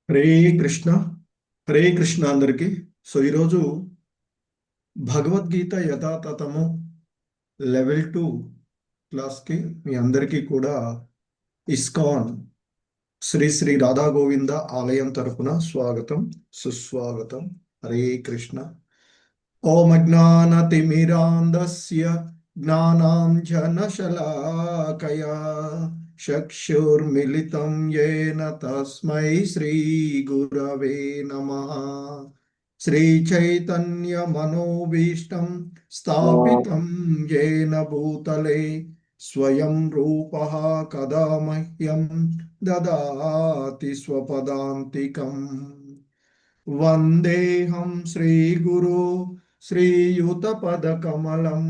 హరే కృష్ణ. హరే కృష్ణ అందరికి. ఈరోజు భగవద్గీత యథాతథము లెవెల్ 2 క్లాస్కి మీ అందరికీ కూడా ఇస్కాన్ శ్రీ శ్రీ రాధా గోవింద ఆలయం తరపున స్వాగతం, సుస్వాగతం. హరే కృష్ణ. ఓం అజ్ఞానతిమిరాంధస్య జ్ఞానాంజనశలాకయా చక్షుర్మిలితం येन తస్మై శ్రీ గురవే నమః. శ్రీచైతన్యమనోభీష్టం స్థాపితం येन భూతలే స్వయం రూపః కదా మహ్యం దదాతి స్వపదాంతికం. వందేహం శ్రీగురు శ్రీయుతపదకమలం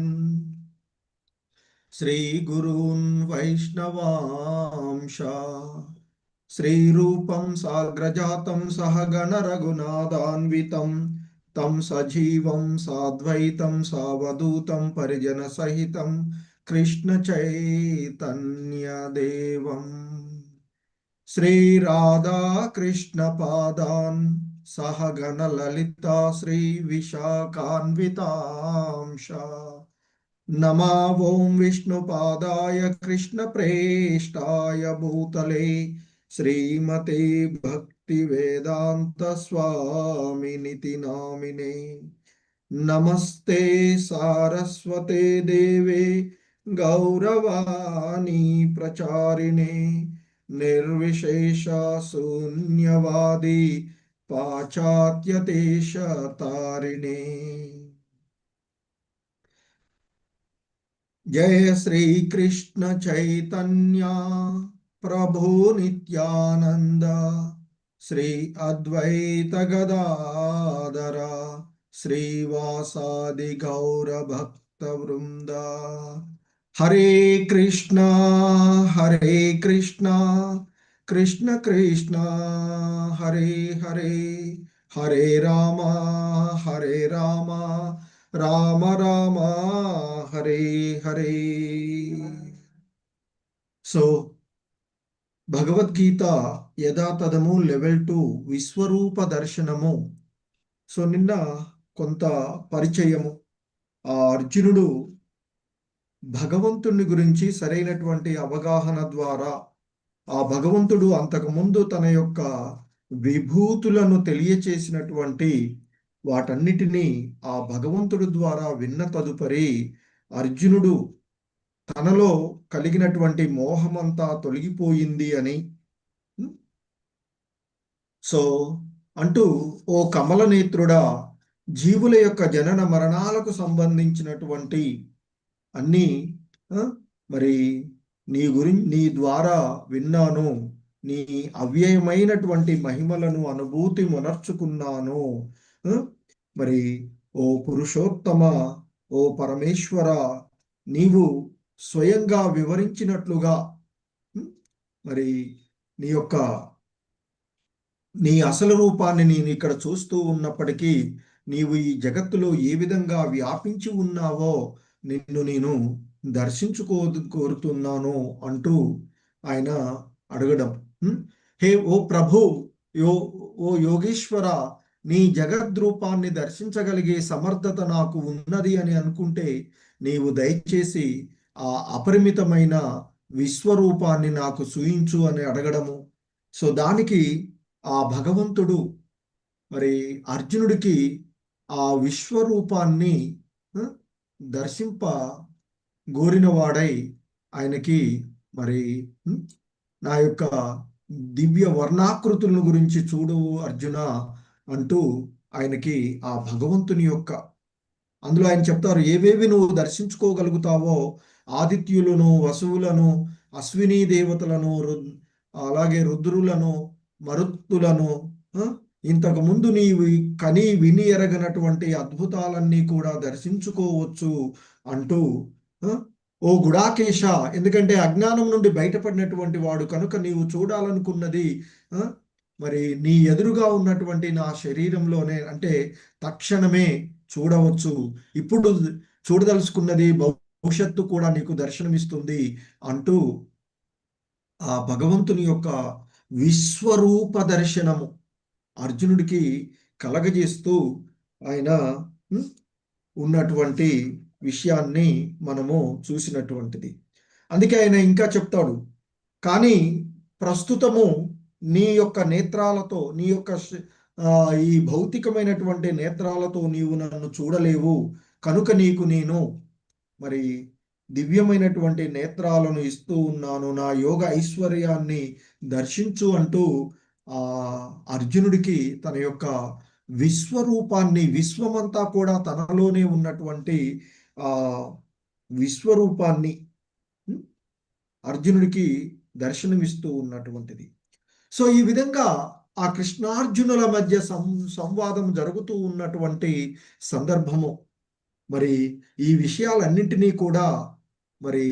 శ్రీగురూన్ వైష్ణవాంశ శ్రీరూపం సాగ్రజాతం సహగణ రఘునాథాన్వితం తం సజీవం సాద్వైతం సావధూతం పరిజన సహితం కృష్ణ చైతన్య దేవం శ్రీ రాధా కృష్ణ పాదాన్ సహగణ లలితా శ్రీ విశాఖాన్వితాంశ నమా ఓం విష్ణుపాదాయ కృష్ణ ప్రేష్టాయ భూతలే శ్రీమతే భక్తి వేదాంత స్వామినితి నామినే. నమస్తే సారస్వతే దేవే గౌరవాణి ప్రచారిణే నిర్విశేష శూన్యవాది పాశ్చాత్యదేశ తారిణే. జయ శ్రీ కృష్ణ చైతన్య ప్రభు నిత్యానంద శ్రీ అద్వైత గదాధర శ్రీవాసాది గౌర భక్త వృంద. హరే కృష్ణ హరే కృష్ణ కృష్ణ కృష్ణ హరే హరే హరే రామ హరే రామ రామ రామ హరే హరే. భగవద్గీత యథాతథము లెవెల్ 2 విశ్వరూప దర్శనము. నిన్న కొంత పరిచయము. ఆ అర్జునుడు భగవంతుని గురించి సరైనటువంటి అవగాహన ద్వారా ఆ భగవంతుడు అంతకుముందు తన యొక్క విభూతులను తెలియచేసినటువంటి వాటన్నిటినీ ఆ భగవంతుడు ద్వారా విన్న తదుపరి అర్జునుడు తనలో కలిగినటువంటి మోహమంతా తొలగిపోయింది అని అంటూ, ఓ కమలనేత్రుడా, జీవుల యొక్క జనన మరణాలకు సంబంధించినటువంటి అన్నీ మరి నీ ద్వారా విన్నాను, నీ అవ్యయమైనటువంటి మహిమలను అనుభూతి మొనర్చుకున్నాను. మరి ఓ పురుషోత్తమ, ఓ పరమేశ్వర, నీవు స్వయంగా వివరించినట్లుగా మరి నీ అసలు రూపాన్ని నేను ఇక్కడ చూస్తూ ఉన్నప్పటికీ నీవు ఈ జగత్తులో ఏ విధంగా వ్యాపించి ఉన్నావో నిన్ను నేను కోరుతున్నాను అంటూ ఆయన అడగడం. హే ఓ ప్రభు, ఓ యోగేశ్వర, నీ జగద్రూపాన్ని దర్శించగలిగే సమర్థత నాకు ఉన్నది అని అనుకుంటే నీవు దయచేసి ఆ అపరిమితమైన విశ్వరూపాన్ని నాకు చూయించు అని అడగడము. దానికి ఆ భగవంతుడు మరి అర్జునుడికి ఆ విశ్వరూపాన్ని దర్శింప గోరిన వాడై ఆయనకి మరి నా యొక్క దివ్య వర్ణాకృతులను గురించి చూడు అర్జున అంటూ ఆయనకి ఆ భగవంతుని యొక్క అందులో ఆయన చెప్తారు, ఏవేవి నువ్వు దర్శించుకోగలుగుతావో ఆదిత్యులను, వసువులను, అశ్విని దేవతలను, అలాగే రుద్రులను, మరుత్తులను, ఇంతకు ముందు నీవు కని విని ఎరగనటువంటి అద్భుతాలన్నీ కూడా దర్శించుకోవచ్చు అంటూ, ఓ గుడాకేశ, ఎందుకంటే అజ్ఞానం నుండి బయటపడినటువంటి వాడు కనుక నీవు చూడాలనుకున్నది మరి నీ ఎదురుగా ఉన్నటువంటి నా శరీరంలోనే, అంటే తక్షణమే చూడవచ్చు. ఇప్పుడు చూడదలుచుకున్నది భవిష్యత్తు కూడా నీకు దర్శనమిస్తుంది అంటూ ఆ భగవంతుని యొక్క విశ్వరూప దర్శనము అర్జునుడికి కలగజేస్తూ ఆయన ఉమ్, ఉన్నటువంటి విషయాన్ని మనము చూసినటువంటిది. అందుకే ఆయన ఇంకా చెప్తాడు, కానీ ప్రస్తుతము నీ యొక్క నేత్రాలతో, నీ యొక్క ఈ భౌతికమైనటువంటి నేత్రాలతో నీవు నన్ను చూడలేవు, కనుక నీకు నేను మరి దివ్యమైనటువంటి నేత్రాలను ఇస్తూ ఉన్నాను, నా యోగ ఐశ్వర్యాన్ని దర్శించు అంటూ ఆ అర్జునుడికి తన యొక్క విశ్వరూపాన్ని, విశ్వమంతా కూడా తనలోనే ఉన్నటువంటి ఆ విశ్వరూపాన్ని అర్జునుడికి దర్శనమిస్తూ ఉన్నటువంటిది. సో ఈ విధంగా ఆ కృష్ణార్జునుల మధ్య సంవాదం జరుగుతూ ఉన్నటువంటి సందర్భము, మరి ఈ విషయాలన్నింటినీ కూడా మరి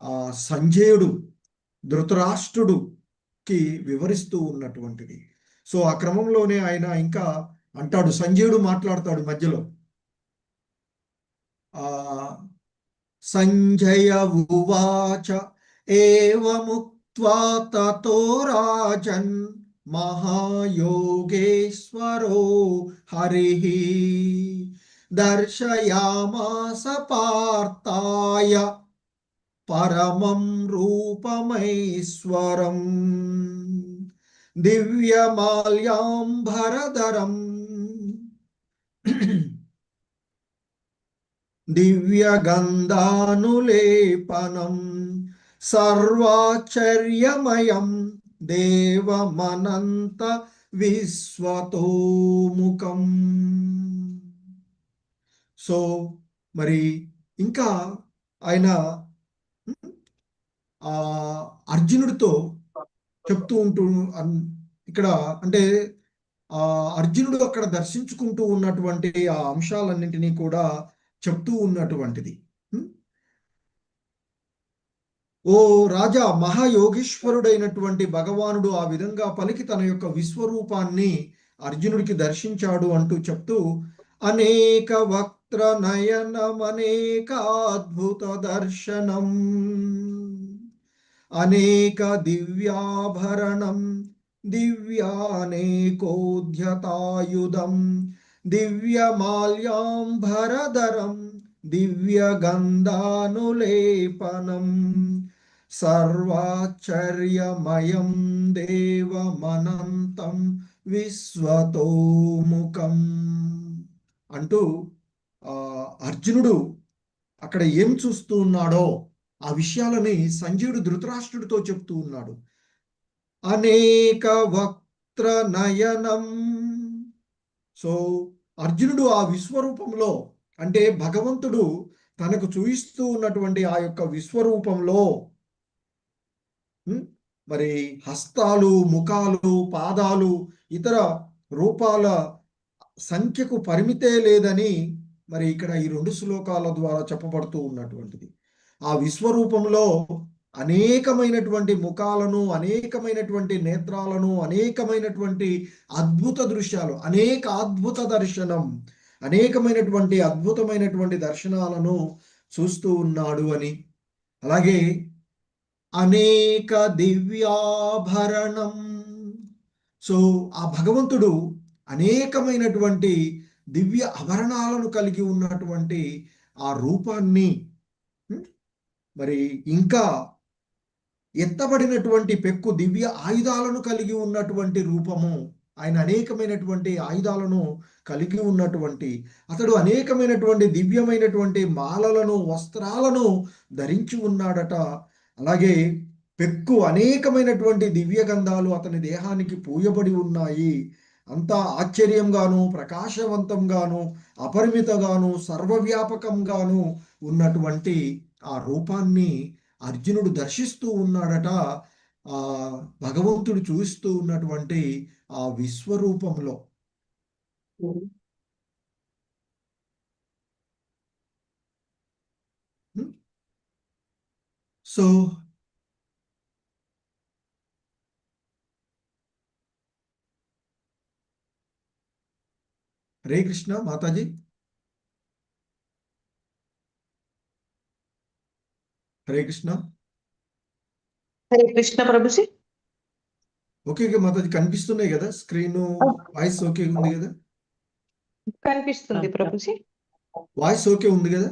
ఆ సంజయుడు ధృతరాష్ట్రుడుకి వివరిస్తూ ఉన్నటువంటిది. సో ఆ క్రమంలోనే ఆయన ఇంకా అంటాడు, సంజయుడు మాట్లాడతాడు మధ్యలో. ఆ సంజయ ఉవాచ ఏవముక్త్వా తతో రాజన్ మహాయోగేశ్వరో హరిః దర్శయామాస పార్థాయ పరమం రూపమైశ్వరం దివ్యమాల్యాంబరధరం దివ్యగంధానులేపనం సర్వాచర్యమయం దేవమనంత విశ్వతోముఖం. సో మరి ఇంకా ఆయన ఆ అర్జునుడితో చెప్తూ ఉంటూ ఇక్కడ అంటే ఆ అర్జునుడు అక్కడ దర్శించుకుంటూ ఉన్నటువంటి ఆ అంశాలన్నింటినీ కూడా చెప్తూ ఉన్నటువంటిది. ఓ రాజా, మహాయోగీశ్వరుడైనటువంటి భగవానుడు ఆ విధంగా పలికి తన యొక్క విశ్వరూపాన్ని అర్జునుడికి దర్శించాడు అంటూ చెప్తూ, అనేక వక్త్ర నయనమనేక అద్భుత దర్శనం అనేక దివ్యాభరణం దివ్యానేకోద్యతాయుధం దివ్యమాల్యాంబరధరం దివ్యగంధానులేపనం సర్వాచర్యమయం దేవమనంతం విశ్వతోముఖం అంటూ అర్జునుడు అక్కడ ఏం చూస్తూ ఉన్నాడో ఆ విషయాలని సంజయుడు ధృతరాష్ట్రుడితో చెప్తూ ఉన్నాడు. అనేక వక్త్ర నయనం. సో అర్జునుడు ఆ విశ్వరూపంలో, అంటే భగవంతుడు తనకు చూయిస్తూ ఉన్నటువంటి ఆ యొక్క విశ్వరూపంలో మరి హస్తాలు, ముఖాలు, పాదాలు, ఇతర రూపాల సంఖ్యకు పరిమితే లేదని మరి ఇక్కడ ఈ 2 శ్లోకాల ద్వారా చెప్పబడుతూ ఉన్నటువంటిది. ఆ విశ్వరూపంలో అనేకమైనటువంటి ముఖాలను, అనేకమైనటువంటి నేత్రాలను, అనేకమైనటువంటి అద్భుత దృశ్యాలు, అనేక అద్భుత దర్శనం, అనేకమైనటువంటి అద్భుతమైనటువంటి దర్శనాలను చూస్తూ ఉన్నాడు అని. అలాగే అనేక దివ్యాభరణం. సో ఆ భగవంతుడు అనేకమైనటువంటి దివ్య ఆభరణాలను కలిగి ఉన్నటువంటి ఆ రూపాన్ని, మరి ఇంకా ఎత్తబడినటువంటి పెక్కు దివ్య ఆయుధాలను కలిగి ఉన్నటువంటి రూపము, ఆయన అనేకమైనటువంటి ఆయుధాలను కలిగి ఉన్నటువంటి అతడు అనేకమైనటువంటి దివ్యమైనటువంటి మాలలను, వస్త్రాలను ధరించి ఉన్నాడట. అలాగే పెక్కు అనేకమైనటువంటి దివ్య గంధాలు అతని దేహానికి పూయబడి ఉన్నాయి. అంతా ఆశ్చర్యంగాను, ప్రకాశవంతంగాను, అపరిమితగాను, సర్వవ్యాపకంగాను ఉన్నటువంటి ఆ రూపాన్ని అర్జునుడు దర్శిస్తూ ఉన్నాడట. ఆ భగవంతుడు చూస్తూ ఉన్నటువంటి ఆ విశ్వరూపంలో. సో హరే కృష్ణ మాతాజీ. హరే కృష్ణ. హరే కృష్ణ ప్రభుజీ. ఓకే మాతాజీ, కనిపిస్తున్నాయి కదా స్క్రీన్? వాయిస్ ఓకే ఉంది కదా? కనిపిస్తుంది ప్రభుజీ. వాయిస్ ఓకే ఉంది కదా?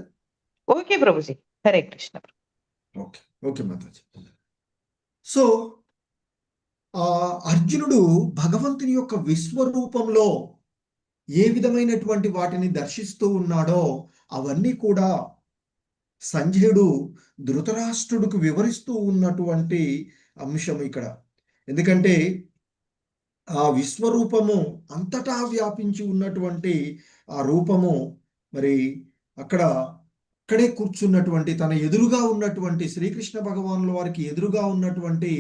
Okay Prabhuji. Hare Krishna. Okay okay Mataji. So అర్జునుడు భగవంతుని యొక్క విశ్వరూపంలో ఏ విధమైనటువంటి వాటిని దర్శిస్తూ ఉన్నాడో అవన్నీ కూడా సంజయుడు ధృతరాష్ట్రుడికి వివరిస్తూ ఉన్నటువంటి అంశం ఇక్కడ. ఎందుకంటే ఆ విశ్వరూపము అంతటా వ్యాపించి ఉన్నటువంటి ఆ రూపము మరి అక్కడే కూర్చున్నటువంటి తన ఎదురుగా ఉన్నటువంటి శ్రీకృష్ణ భగవానుల వారికి ఎదురుగా ఉన్నటువంటి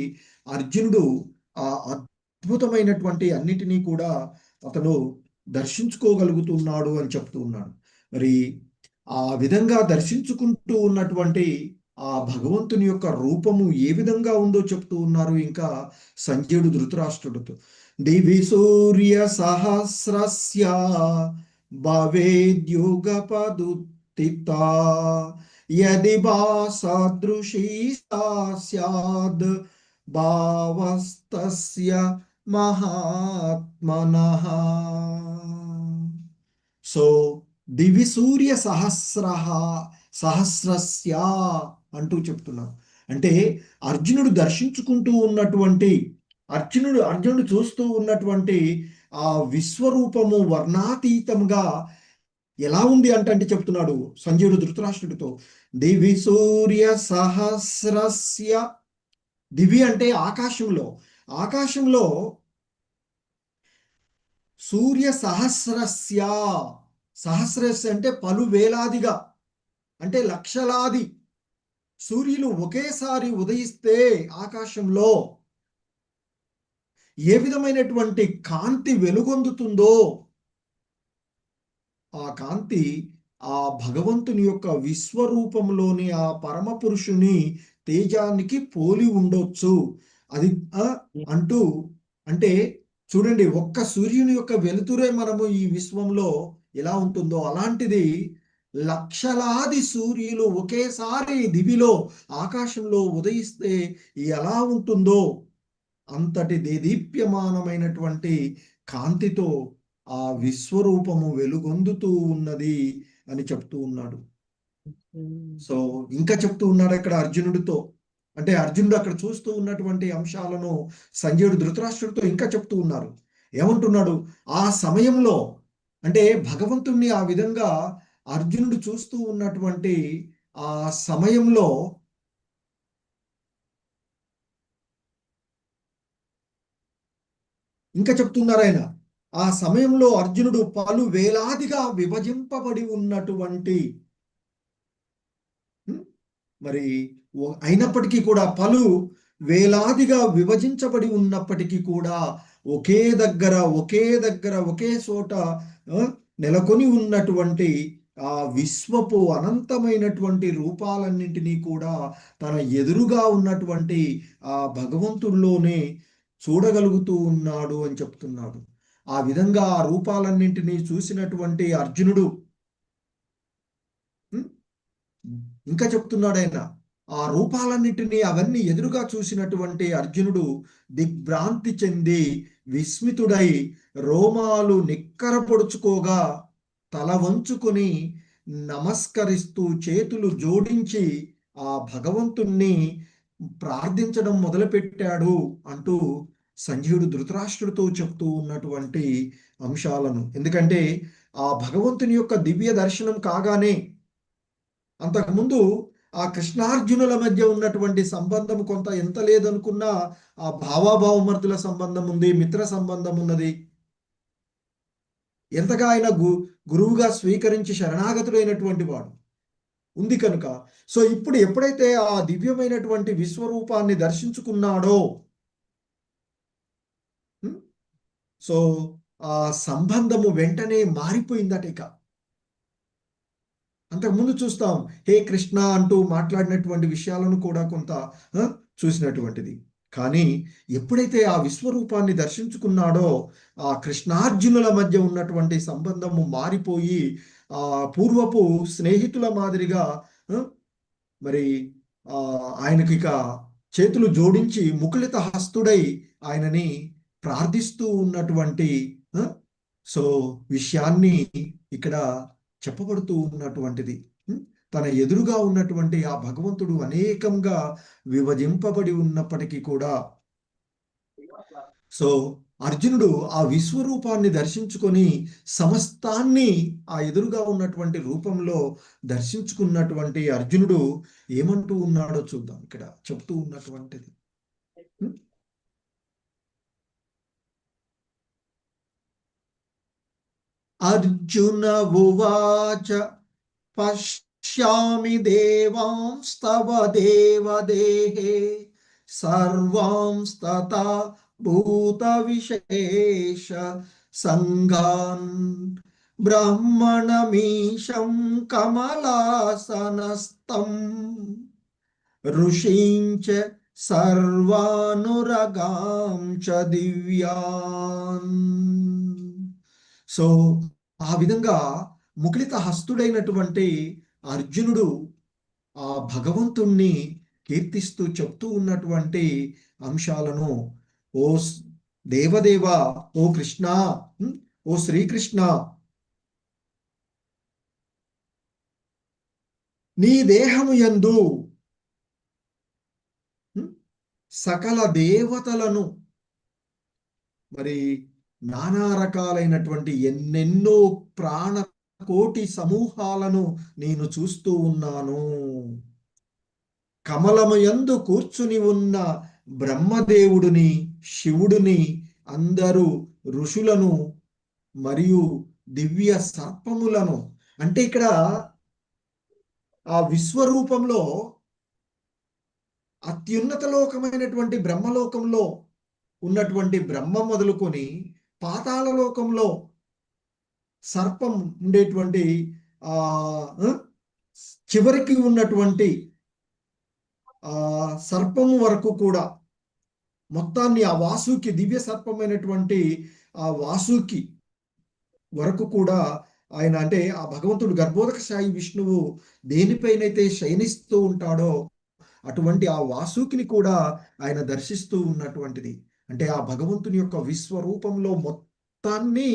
అర్జునుడు ఆ అద్భుతమైనటువంటి అన్నిటినీ కూడా అతను దర్శించుకోగలుగుతున్నాడు అని చెప్తూ ఉన్నాడు. మరి ఆ విధంగా దర్శించుకుంటూ ఉన్నటువంటి ఆ భగవంతుని యొక్క రూపము ఏ విధంగా ఉందో చెప్తూ ఉన్నారు ఇంకా సంజయుడు ధృతరాష్ట్రుడితో. దివి సూర్య సహస్రస్య భవేద్యుగపదుత్థితా యది భాసదృశీ స్యాద్ భావస్తస్య మహాత్మనః. సో దివి సూర్య సహస్రస్య అంటూ చెప్తున్నారు. అంటే అర్జునుడు దర్శించుకుంటూ ఉన్నటువంటి అర్జునుడు చూస్తూ ఉన్నటువంటి ఆ విశ్వరూపము వర్ణాతీతంగా ఎలా ఉంది అంటే చెప్తున్నాడు సంజయుడు ధృతరాష్ట్రుడితో. దివి సూర్య సహస్రస్య. దివి అంటే ఆకాశంలో సూర్య సహస్రస్య అంటే పలు వేలాదిగా, అంటే లక్షలాది సూర్యులు ఒకేసారి ఉదయిస్తే ఆకాశంలో ఏ విధమైనటువంటి కాంతి వెలుగొందుతుందో ఆ కాంతి ఆ భగవంతుని యొక్క విశ్వరూపంలోని ఆ పరమ పురుషుని తేజానికి పోలి ఉండొచ్చు అది అంటూ. అంటే చూడండి, ఒక్క సూర్యుని యొక్క వెలుతురే మనము ఈ విశ్వంలో ఎలా ఉంటుందో అలాంటిది లక్షలాది సూర్యులు ఒకేసారి దివిలో ఆకాశంలో ఉదయిస్తే ఎలా ఉంటుందో అంతటి దేదీప్యమానమైనటువంటి కాంతితో ఆ విశ్వరూపము వెలుగొందుతూ ఉన్నది అని చెప్తూ ఉన్నాడు. సో ఇంకా చెప్తూ ఉన్నాడు అక్కడ అర్జునుడితో. అంటే అర్జునుడు అక్కడ చూస్తూ ఉన్నటువంటి అంశాలను సంజయుడు ధృతరాష్ట్రుడితో ఇంకా చెప్తూ ఉన్నారు. ఏమంటున్నాడు? ఆ సమయంలో అంటే భగవంతుణ్ణి ఆ విధంగా అర్జునుడు చూస్తూ ఉన్నటువంటి ఆ సమయంలో ఇంకా చెప్తున్నారు ఆయన, ఆ సమయంలో అర్జునుడు పలు వేలాదిగా విభజింపబడి ఉన్నటువంటి మరి అయినప్పటికీ కూడా పలు వేలాదిగా విభజించబడి ఉన్నప్పటికీ కూడా ఒకే దగ్గర ఒకే చోట నెలకొని ఉన్నటువంటి ఆ విశ్వపు అనంతమైనటువంటి రూపాలన్నింటినీ కూడా తన ఎదురుగా ఉన్నటువంటి ఆ భగవంతుల్లోనే చూడగలుగుతూ ఉన్నాడు అని చెప్తున్నాడు. ఆ విధంగా ఆ రూపాలన్నింటినీ చూసినటువంటి అర్జునుడు ఇంకా చెప్తున్నాడు ఆయన, ఆ రూపాలన్నింటినీ అవన్నీ ఎదురుగా చూసినటువంటి అర్జునుడు దిగ్భ్రాంతి చెంది విస్మితుడై రోమాలు నిక్కర పొడుచుకోగా తల వంచుకొని నమస్కరిస్తూ చేతులు జోడించి ఆ భగవంతుణ్ణి ప్రార్థించడం మొదలుపెట్టాడు అంటూ సంజయుడు ధృతరాష్ట్రుడితో చెప్తూ ఉన్నటువంటి అంశాలను. ఎందుకంటే ఆ భగవంతుని యొక్క దివ్య దర్శనం కాగానే అంతకుముందు ఆ కృష్ణార్జునుల మధ్య ఉన్నటువంటి సంబంధం కొంత ఎంత లేదనుకున్నా ఆ భావాభావమర్దుల సంబంధం ఉంది, మిత్ర సంబంధం ఉన్నది. ఎంతగా ఆయన గురువుగా స్వీకరించి శరణాగతుడైనటువంటి వాడు ఉంది కనుక. సో ఇప్పుడు ఎప్పుడైతే ఆ దివ్యమైనటువంటి విశ్వరూపాన్ని దర్శించుకున్నాడో సో ఆ సంబంధము వెంటనే మారిపోయిందట. ఇక అంతకుముందు చూస్తాం హే కృష్ణ అంటూ మాట్లాడినటువంటి విషయాలను కూడా కొంత చూసినటువంటిది. కానీ ఎప్పుడైతే ఆ విశ్వరూపాన్ని దర్శించుకున్నాడో ఆ కృష్ణార్జునుల మధ్య ఉన్నటువంటి సంబంధము మారిపోయి ఆ పూర్వపు స్నేహితుల మాదిరిగా మరి ఆయనకి ఇక చేతులు జోడించి ముకులిత హస్తుడై ఆయనని ప్రార్థిస్తూ ఉన్నటువంటి ఆ, సో విషయాన్ని ఇక్కడ చెప్పబడుతూ ఉన్నటువంటిది. తన ఎదురుగా ఉన్నటువంటి ఆ భగవంతుడు అనేకంగా విభజింపబడి ఉన్నప్పటికీ కూడా సో అర్జునుడు ఆ విశ్వరూపాన్ని దర్శించుకొని సమస్తాన్ని ఆ ఎదురుగా ఉన్నటువంటి రూపంలో దర్శించుకున్నటువంటి అర్జునుడు ఏమంటూ ఉన్నాడో చూద్దాం. ఇక్కడ చెప్తూ ఉన్నటువంటిది అర్జున ఉవాచ పశ్యామి దేవాంస్తవ దేవదేహే సర్వాంస్తతా భూత విశేష సంఘాన్ బ్రహ్మణమీశం కమలాసనస్థం ఋషీంచ సర్వానురగాం చ దివ్యాన్. సో ఆ విధంగా ముకులిత హస్తుడైనటువంటి అర్జునుడు ఆ భగవంతుణ్ణి కీర్తిస్తూ చెప్తూ ఉన్నటువంటి అంశాలను ఓ దేవదేవ, ఓ కృష్ణ, ఓ శ్రీకృష్ణ, నీ దేహము యందు సకల దేవతలను మరి నానా రకాలైనటువంటి ఎన్నెన్నో ప్రాణ కోటి సమూహాలను నేను చూస్తూ ఉన్నాను. కమలము యందు కూర్చుని ఉన్న బ్రహ్మదేవుడిని, శివుడిని, అందరూ ఋషులను మరియు దివ్య సర్పములను, అంటే ఇక్కడ ఆ విశ్వరూపంలో అత్యున్నత లోకమైనటువంటి బ్రహ్మలోకంలో ఉన్నటువంటి బ్రహ్మ మొదలుకొని పాతాళ లోకంలో సర్పం ఉండేటువంటి ఆ చివరికి ఉన్నటువంటి సర్పము వరకు కూడా మొత్తాన్ని ఆ వాసుకి, దివ్య సర్పమైనటువంటి ఆ వాసుకి వరకు కూడా ఆయన, అంటే ఆ భగవంతుడు గర్భోదక సాయి విష్ణువు దేనిపైనైతే శయనిస్తూ ఉంటాడో అటువంటి ఆ వాసుకిని కూడా ఆయన దర్శిస్తూ ఉన్నటువంటిది. అంటే ఆ భగవంతుని యొక్క విశ్వరూపంలో మొత్తాన్ని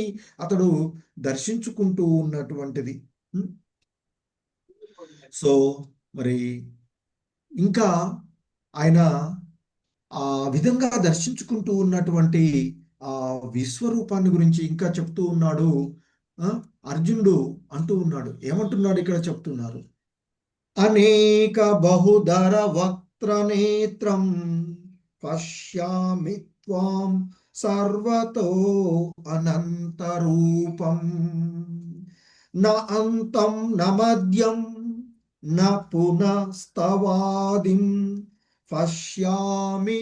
అతడు దర్శించుకుంటూ ఉన్నటువంటిది. సో మరి ఇంకా ఆయన ఆ విధంగా దర్శించుకుంటూ ఉన్నటువంటి ఆ విశ్వరూపాన్ని గురించి ఇంకా చెప్తూ ఉన్నాడు. అర్జునుడు అంటూ ఉన్నాడు, ఏమంటున్నాడు ఇక్కడ చెప్తున్నారు, అనేక బహుధర వక్త్రనేత్రం పశ్యామి త్వాం సర్వతో అనంతరూపం న అంతం న మధ్యం న పునస్తవాదిం పశ్యామి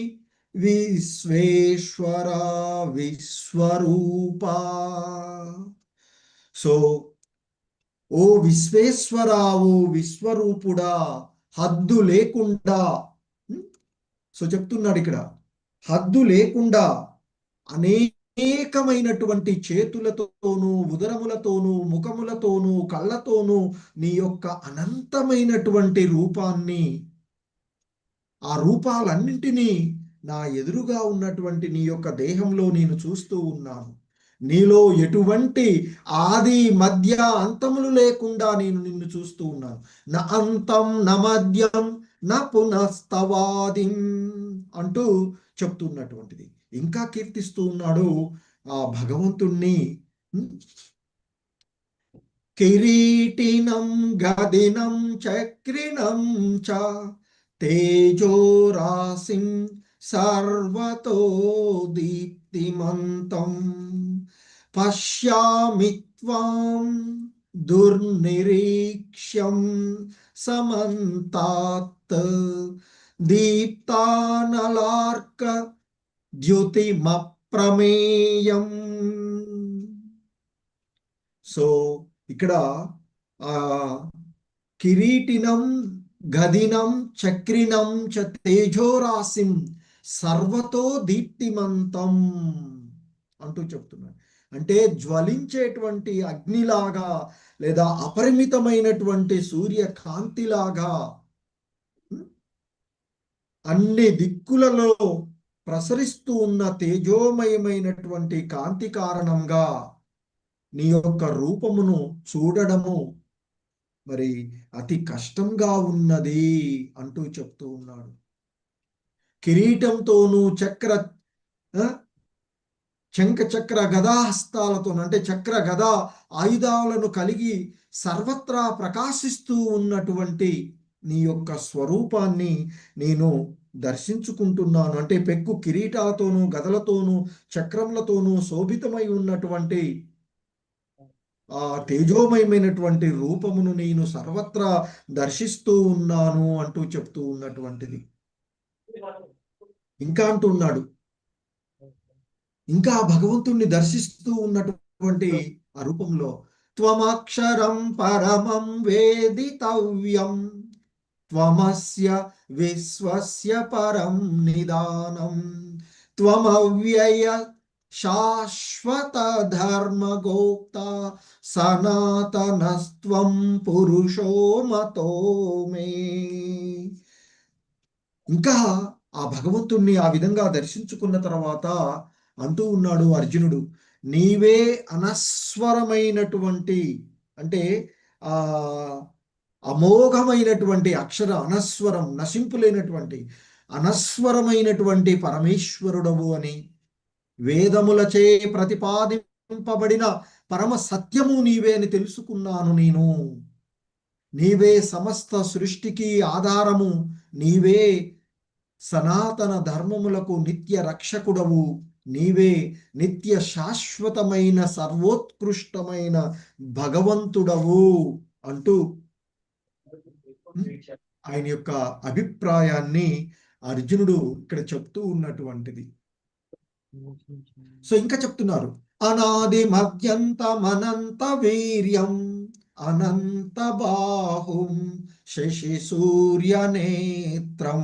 విశ్వేశ్వర విశ్వరూపా. సో ఓ విశ్వేశ్వరా, ఓ విశ్వరూపుడా, హద్దు లేకుండా, సో చెప్తున్నాడు ఇక్కడ, హద్దు లేకుండా అనేకమైనటువంటి చేతులతోనూ, ఉదరములతోనూ, ముఖములతోనూ, కళ్ళతోనూ నీ యొక్క అనంతమైనటువంటి రూపాన్ని, ఆ రూపాలన్నింటినీ నా ఎదురుగా ఉన్నటువంటి నీ యొక్క దేహంలో నేను చూస్తూ ఉన్నాను. నీలో ఎటువంటి ఆది మధ్య అంతములు లేకుండా నేను నిన్ను చూస్తూ ఉన్నాను. న అంతం న మధ్యం న పునస్తవాదిం అంటూ చెప్తున్నటువంటిది. ఇంకా కీర్తిస్తూ ఉన్నాడు ఆ భగవంతుణ్ణి. కిరీటినం గదినం చక్రిణం చ తేజోరాశిం సర్వతో దీప్తిమంతం పశ్యామి త్వాం దుర్నిరీక్ష్యం సమంతాత్ దీప్తానలార్క ద్యుతిమప్రమేయం. సో ఇక్కడ ఆ కిరీటినం గదినం చక్రిణం చ తేజోరాశిం సర్వతో దీప్తిమంతం అంటూ చెప్తున్నాడు. అంటే జ్వలించేటువంటి అగ్నిలాగా లేదా అపరిమితమైనటువంటి సూర్యకాంతిలాగా అన్ని దిక్కులలో ప్రసరిస్తూ ఉన్న తేజోమయమైనటువంటి కాంతి కారణంగా నీ యొక్క రూపమును చూడడము మరి అతి కష్టంగా ఉన్నది అంటూ చెప్తూ ఉన్నాడు. కిరీటంతోనూ శంఖ చక్ర గదాహస్తాలతో, అంటే చక్ర గదా ఆయుధాలను కలిగి సర్వత్రా ప్రకాశిస్తూ ఉన్నటువంటి నీ యొక్క స్వరూపాన్ని నేను దర్శించుకుంటున్నాను. అంటే పెక్కు కిరీటాలతోనూ గదలతోనూ చక్రములతోనూ శోభితమై ఉన్నటువంటి ఆ తేజోమయమైనటువంటి రూపమును నేను సర్వత్రా దర్శిస్తూ ఉన్నాను అంటూ చెప్తూ ఉన్నటువంటిది. ఇంకా అంటున్నాడు, ఇంకా భగవంతుణ్ణి దర్శిస్తూ ఉన్నటువంటి ఆ రూపంలో త్వమక్షరం పరమం వేదితవ్యం త్వమస్య విశ్వస్య పరం నిదానం త్వమవ్యయ శాశ్వత ధర్మగోప్త సనాతనస్త్వం పురుషో మతో మే. ఇంకా ఆ భగవంతుణ్ణి ఆ విధంగా దర్శించుకున్న తర్వాత అంటూ ఉన్నాడు అర్జునుడు, నీవే అనస్వరమైనటువంటి, అంటే ఆ అమోఘమైనటువంటి అక్షర అనస్వరం, నశింపులేనటువంటి అనస్వరమైనటువంటి పరమేశ్వరుడవు అని, వేదములచే ప్రతిపాదింపబడిన పరమ సత్యము నీవే అని తెలుసుకున్నాను నేను. నీవే సమస్త సృష్టికి ఆధారము, నీవే సనాతన ధర్మములకు నిత్య రక్షకుడవు, నీవే నిత్య శాశ్వతమైన సర్వోత్కృష్టమైన భగవంతుడవు అంటూ ఆయన యొక్క అభిప్రాయాన్ని అర్జునుడు ఇక్కడ చెప్తూ ఉన్నటువంటిది. సో ఇంకా చెప్తున్నారు, అనాది మధ్యంతమనంత వీర్యం అనంత బాహుం శశి సూర్య నేత్రం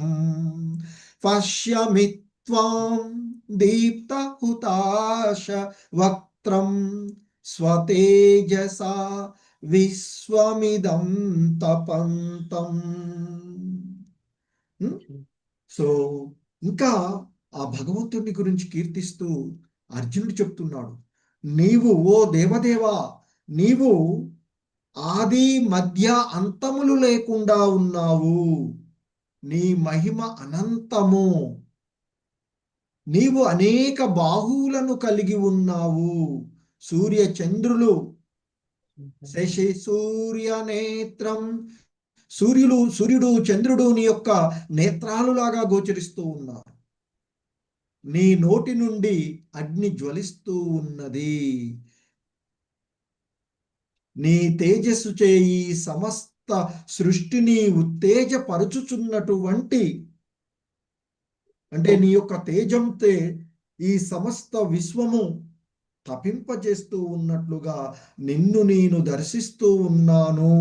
పశ్యమి త్వాం దీప్త హుతాశ వక్త్రం స్వతేజసా విశ్వమిదం తపంతం. సో ఇంకా ఆ భగవంతుడిని గురించి కీర్తిస్తూ అర్జునుడు చెప్తున్నాడు, నీవు ఓ దేవదేవా, నీవు ఆది మధ్య అంతములు లేకుండా ఉన్నావు, నీ మహిమ అనంతము, నీవు అనేక బాహువులను కలిగి ఉన్నావు, సూర్య చంద్రులు శశి సూర్య నేత్రం, సూర్యుడు చంద్రుడు నీ యొక్క నేత్రాలులాగా గోచరిస్తూ ఉన్నారు, నీ నోటి నుండి అగ్ని జ్వలిస్తూ ఉన్నది, నీ తేజస్సు చే ఈ సమస్త సృష్టిని ఉత్తేజపరుచుచున్నటువంటి, అంటే నీ యొక్క తేజంతే ఈ సమస్త విశ్వము తపింపజేస్తూ ఉన్నట్లుగా నిన్ను నేను దర్శిస్తూ ఉన్నాను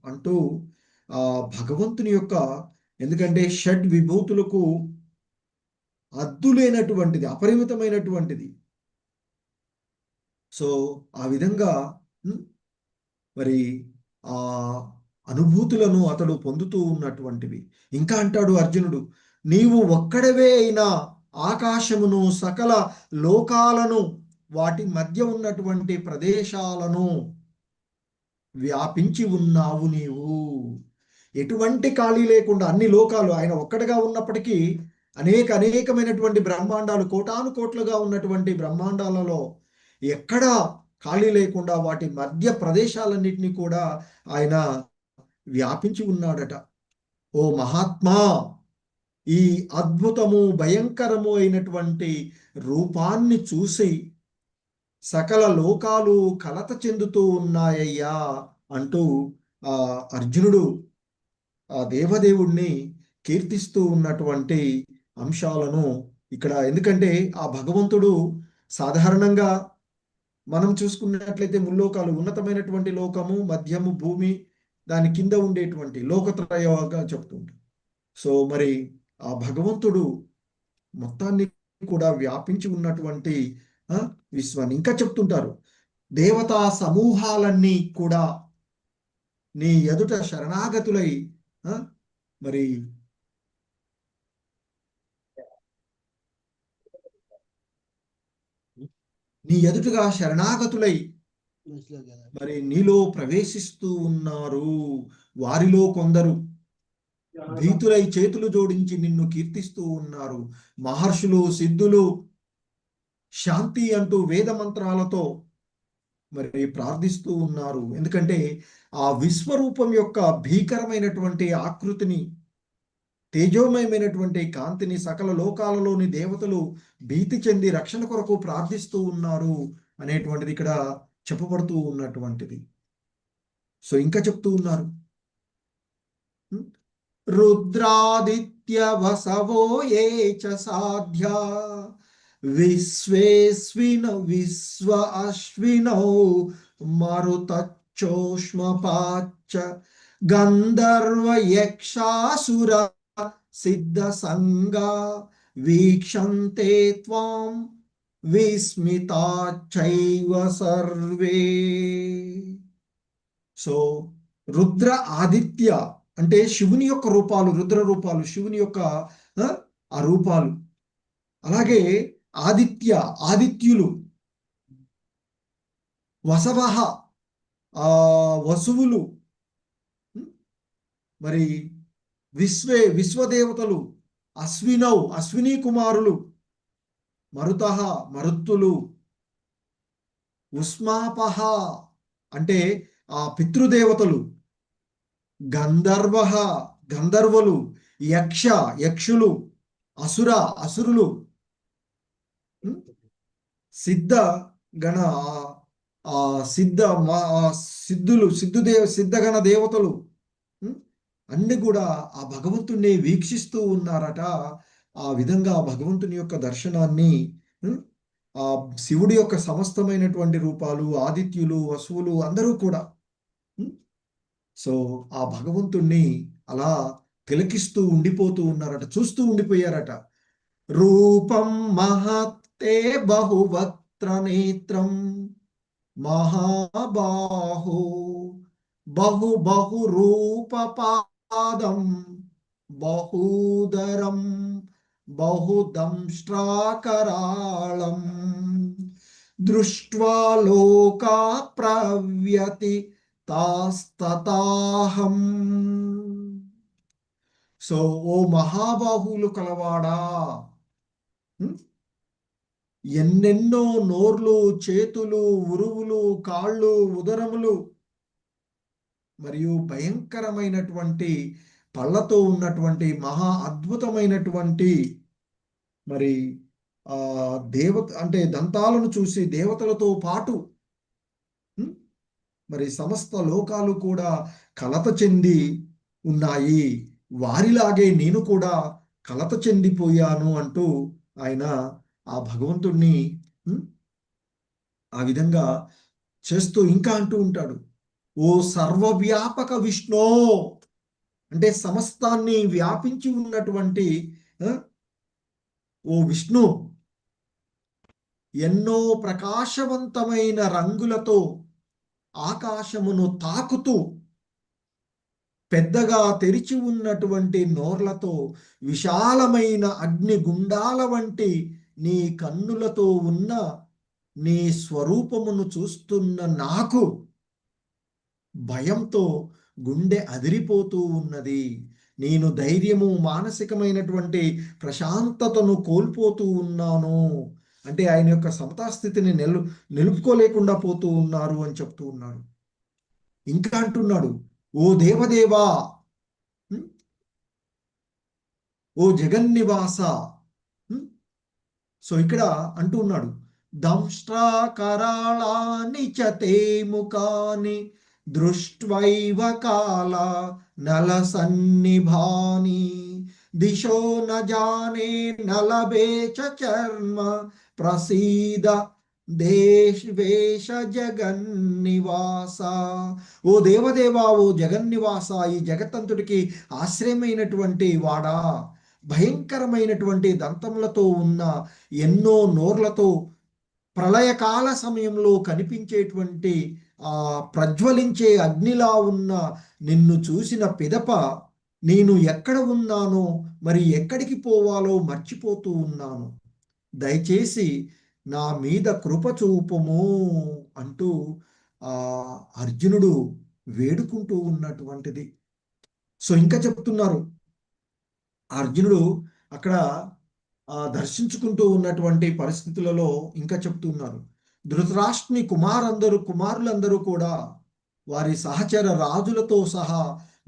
అంటూ ఆ భగవంతుని యొక్క, ఎందుకంటే షడ్ విభూతులకు అద్దులేనటువంటిది, అపరిమితమైనటువంటిది. సో ఆ విధంగా మరి ఆ అనుభూతులను అతడు పొందుతూ ఉన్నటువంటివి. ఇంకా అంటాడు అర్జునుడు, నీవు ఒక్కడవే అయినా ఆకాశమును సకల లోకాలను వాటి మధ్య ఉన్నటువంటి ప్రదేశాలను వ్యాపించి ఉన్నావు నీవు. ఎటువంటి ఖాళీ లేకుండా అన్ని లోకాలు, ఆయన ఒక్కడిగా ఉన్నప్పటికీ అనేకమైనటువంటి బ్రహ్మాండాలు, కోటాను కోట్లుగా ఉన్నటువంటి బ్రహ్మాండాలలో ఎక్కడా ఖాళీ లేకుండా వాటి మధ్య ప్రదేశాలన్నింటినీ కూడా ఆయన వ్యాపించి ఉన్నాడట. ఓ మహాత్మా, ఈ అద్భుతము భయంకరము అయినటువంటి రూపాన్ని చూసి సకల లోకాలు కలత చెందుతూ ఉన్నాయ్యా అంటూ ఆ అర్జునుడు ఆ దేవదేవుణ్ణి కీర్తిస్తూ ఉన్నటువంటి అంశాలను ఇక్కడ, ఎందుకంటే ఆ భగవంతుడు సాధారణంగా మనం చూసుకున్నట్లయితే ముల్లోకాలు, ఉన్నతమైనటువంటి లోకము, మధ్యము భూమి, దాని కింద ఉండేటువంటి లోకత్రయంగా చెప్తుంటారు. సో మరి ఆ భగవంతుడు మొత్తాన్ని కూడా వ్యాపించి ఉన్నటువంటి విశ్వాన్ని ఇంకా చెప్తుంటారు, దేవతా సమూహాలన్నీ కూడా నీ ఎదుట శరణాగతులై మరి నీ ఎదుటగా శరణాగతులై మరి నీలో ప్రవేశిస్తూ ఉన్నారు. వారిలో కొందరు భీతులై చేతులు జోడించి నిన్ను కీర్తిస్తూ ఉన్నారు. మహర్షులు, సిద్ధులు శాంతి అంటూ వేద మంత్రాలతో మరి ప్రార్థిస్తూ ఉన్నారు. ఎందుకంటే ఆ విశ్వరూపం యొక్క భీకరమైనటువంటి ఆకృతిని, తేజోమయమైనటువంటి కాంతిని సకల లోకాలలోని దేవతలు భీతి చెంది రక్షణ కొరకు ప్రార్థిస్తూ ఉన్నారు అనేటువంటిది ఇక్కడ చెప్పబడుతూ ఉన్నటువంటిది. సో ఇంకా చెప్తూ ఉన్నారు, రుద్రాదిత్య వసవో ఏ చ సాధ్యా విశ్వ అశ్వినౌ మరుతచ్చోష్మపాచ్చ గంధర్వ యక్షాసుర సిద్ధ సంగా వీక్షంతే త్వాం విస్మితాచ్చైవ సర్వే. సో రుద్ర ఆదిత్య అంటే శివుని యొక్క రూపాలు, రుద్ర రూపాలు, శివుని యొక్క ఆ రూపాలు. అలాగే ఆదిత్యులు, వసవః వసువులు, మరి విశ్వదేవతలు, అశ్వినీ కుమారులు, మరుతః మరుత్తులు, ఉష్మాపః అంటే ఆ పితృదేవతలు, గంధర్వులు, యక్షులు, అసురులు, సిద్ధ గణ సిద్ధగణ దేవతలు అన్ని కూడా ఆ భగవంతుణ్ణి వీక్షిస్తూ ఉన్నారట. ఆ విధంగా భగవంతుని యొక్క దర్శనాన్ని ఆ శివుడి యొక్క సమస్తమైనటువంటి రూపాలు, ఆదిత్యులు, వసువులు అందరూ కూడా సో ఆ భగవంతుణ్ణి అలా తిలకిస్తూ ఉండిపోతూ ఉన్నారట, చూస్తూ ఉండిపోయారట. రూపం మహత్తే బహువక్త్ర నేత్రం మహాబాహో బహు రూపపాదం బహూదరం బహుదంష్ట్రాకరాళం దృష్ట్వా లోకా ప్రవ్యతి తాస్తతాహం. సో ఓ మహాబాహువులు కలవాడా, ఎన్నెన్నో నోర్లు, చేతులు, ఉరువులు, కాళ్ళు, ఉదరములు మరియు భయంకరమైనటువంటి పళ్ళతో ఉన్నటువంటి మహా అద్భుతమైనటువంటి మరి అంటే దంతాలను చూసి దేవతలతో పాటు మరి సమస్త లోకాలు కూడా కలత చెంది ఉన్నాయి. వారిలాగే నేను కూడా కలత చెందిపోయాను అంటూ ఆయన ఆ భగవంతుణ్ణి ఆ విధంగా చేస్తూ ఇంకా అంటూ ఉంటాడు, ఓ సర్వవ్యాపక విష్ణో అంటే సమస్తాన్ని వ్యాపించి ఉన్నటువంటి ఓ విష్ణు, ఎన్నో ప్రకాశవంతమైన రంగులతో ఆకాశమును తాకుతూ పెద్దగా తెరిచి ఉన్నటువంటి నోర్లతో విశాలమైన అగ్నిగుండాల వంటి నీ కన్నులతో ఉన్న నీ స్వరూపమును చూస్తున్న నాకు భయంతో గుండె అదిరిపోతూ ఉన్నది. నేను ధైర్యము, మానసికమైనటువంటి ప్రశాంతతను కోల్పోతూ ఉన్నాను. అంటే ఆయన యొక్క సమతాస్థితిని నిలుపుకోలేకుండా పోతూ ఉన్నారు అని చెప్తూ ఉన్నాడు. ఇంకా అంటున్నాడు, ఓ దేవదేవా, ఓ జగన్నివాస. సో ఇక్కడ అంటూ ఉన్నాడు, దంష్ట్రాకరాళాని చ తే ముఖాని దృష్ట్వైవ కాల నల సన్నిభాని దిశో న జానే నలభే చ చర్మ ప్రసీద దేశవేశ జగన్నివాస. ఓ దేవదేవా, ఓ జగన్నివాస, ఈ జగత్తంతుడికి ఆశ్రయమైనటువంటి వాడా, భయంకరమైనటువంటి దంతములతో ఉన్న ఎన్నో నోర్లతో ప్రళయకాల సమయంలో కనిపించేటువంటి ఆ ప్రజ్వలించే అగ్నిలా ఉన్న నిన్ను చూసిన పిదప నేను ఎక్కడ ఉన్నానో మరి ఎక్కడికి పోవాలో మర్చిపోతూ ఉన్నాను. దయచేసి నా మీద కృప చూపుము అంటూ ఆ అర్జునుడు వేడుకుంటూ ఉన్నటువంటిది. సో ఇంకా చెప్తున్నారు అర్జునుడు అక్కడ దర్శించుకుంటూ ఉన్నటువంటి పరిస్థితులలో ఇంకా చెప్తున్నారు, ధృతరాష్ట్రుని కుమారులందరూ కూడా వారి సహచర రాజులతో సహా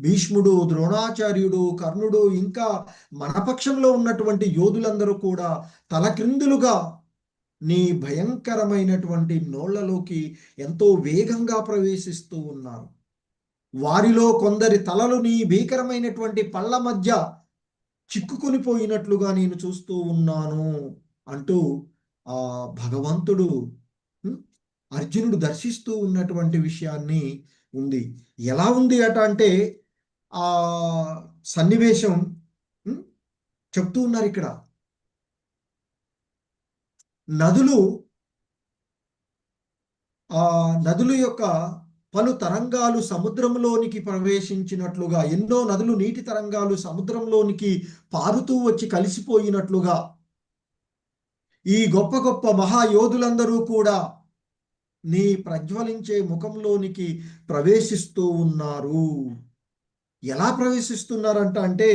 భీష్ముడు, ద్రోణాచార్యుడు, కర్ణుడు, ఇంకా మన పక్షంలో ఉన్నటువంటి యోధులందరూ కూడా తలక్రిందులుగా నీ భయంకరమైనటువంటి నోళ్లలోకి ఎంతో వేగంగా ప్రవేశిస్తూ ఉన్నారు. వారిలో కొందరి తలలు నీ భీకరమైనటువంటి పళ్ళ మధ్య చిక్కుకొని పోయినట్లుగా నేను చూస్తూ ఉన్నాను అంటూ ఆ భగవంతుడు అర్జునుడు దర్శిస్తూ ఉన్నటువంటి విషయాన్ని ఉంది. ఎలా ఉంది అట అంటే ఆ సన్నివేశం చెప్తూ ఉన్నారు ఇక్కడ. నదుల యొక్క పలు తరంగాలు సముద్రంలోనికి ప్రవేశించినట్లుగా, ఎన్నో నదులు నీటి తరంగాలు సముద్రంలోనికి పారుతూ వచ్చి కలిసిపోయినట్లుగా ఈ గొప్ప గొప్ప మహాయోధులందరూ కూడా నీ ప్రజ్వలించే ముఖంలోనికి ప్రవేశిస్తూ ఉన్నారు. ఎలా ప్రవేశిస్తున్నారంట అంటే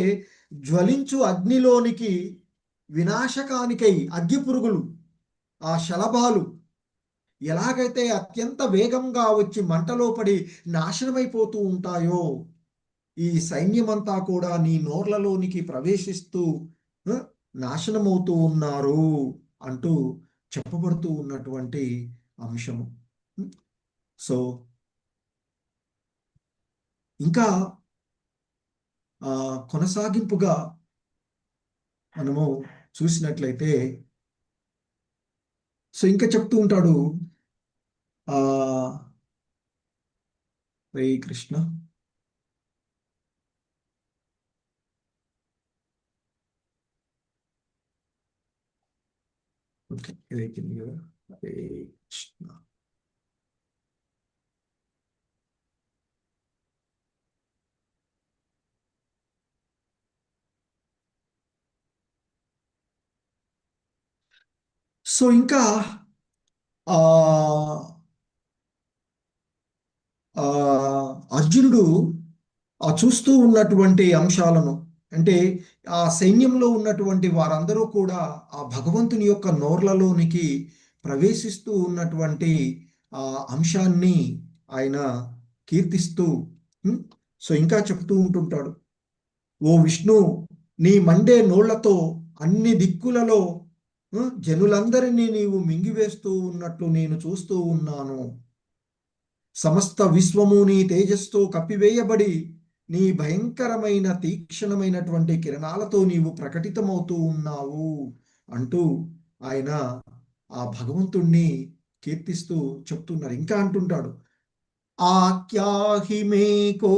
జ్వలించు అగ్నిలోనికి వినాశకానికై అగ్గి పురుగులు, ఆ శలభాలు ఎలాగైతే అత్యంత వేగంగా వచ్చి మంటలో పడి నాశనమైపోతూ ఉంటాయో, ఈ సైన్యమంతా కూడా నీ నోర్లలోనికి ప్రవేశిస్తూ నాశనమవుతూ ఉన్నారు అంటూ చెప్పబడుతూ ఉన్నటువంటి అంశము. సో ఇంకా కొనసాగింపుగా మనము చూసినట్లయితే సో ఇంకా చెప్తూ ఉంటాడు హరే కృష్ణ. ఓకే, ఇదైంది కదా. హరే కృష్ణ. సో ఇంకా అర్జునుడు చూస్తూ ఉన్నటువంటి అంశాలను, అంటే ఆ సైన్యంలో ఉన్నటువంటి వారందరూ కూడా ఆ భగవంతుని యొక్క నోర్లలోనికి ప్రవేశిస్తూ ఉన్నటువంటి ఆ అంశాన్ని ఆయన కీర్తిస్తూ సో ఇంకా చెప్తూ ఉంటుంటాడు, ఓ విష్ణు, నీ మండే నోళ్లతో అన్ని దిక్కులలో జనులందరినీ నీవు మింగివేస్తూ ఉన్నట్లు నేను చూస్తూ ఉన్నాను. సమస్త విశ్వము నీ తేజస్తో కప్పివేయబడి నీ భయంకరమైన తీక్షణమైనటువంటి కిరణాలతో నీవు ప్రకటితమవుతూ ఉన్నావు అంటూ ఆయన ఆ భగవంతుణ్ణి కీర్తిస్తూ చెప్తున్నారు. ఇంకా అంటుంటాడు, ఆఖ్యాహిమేకో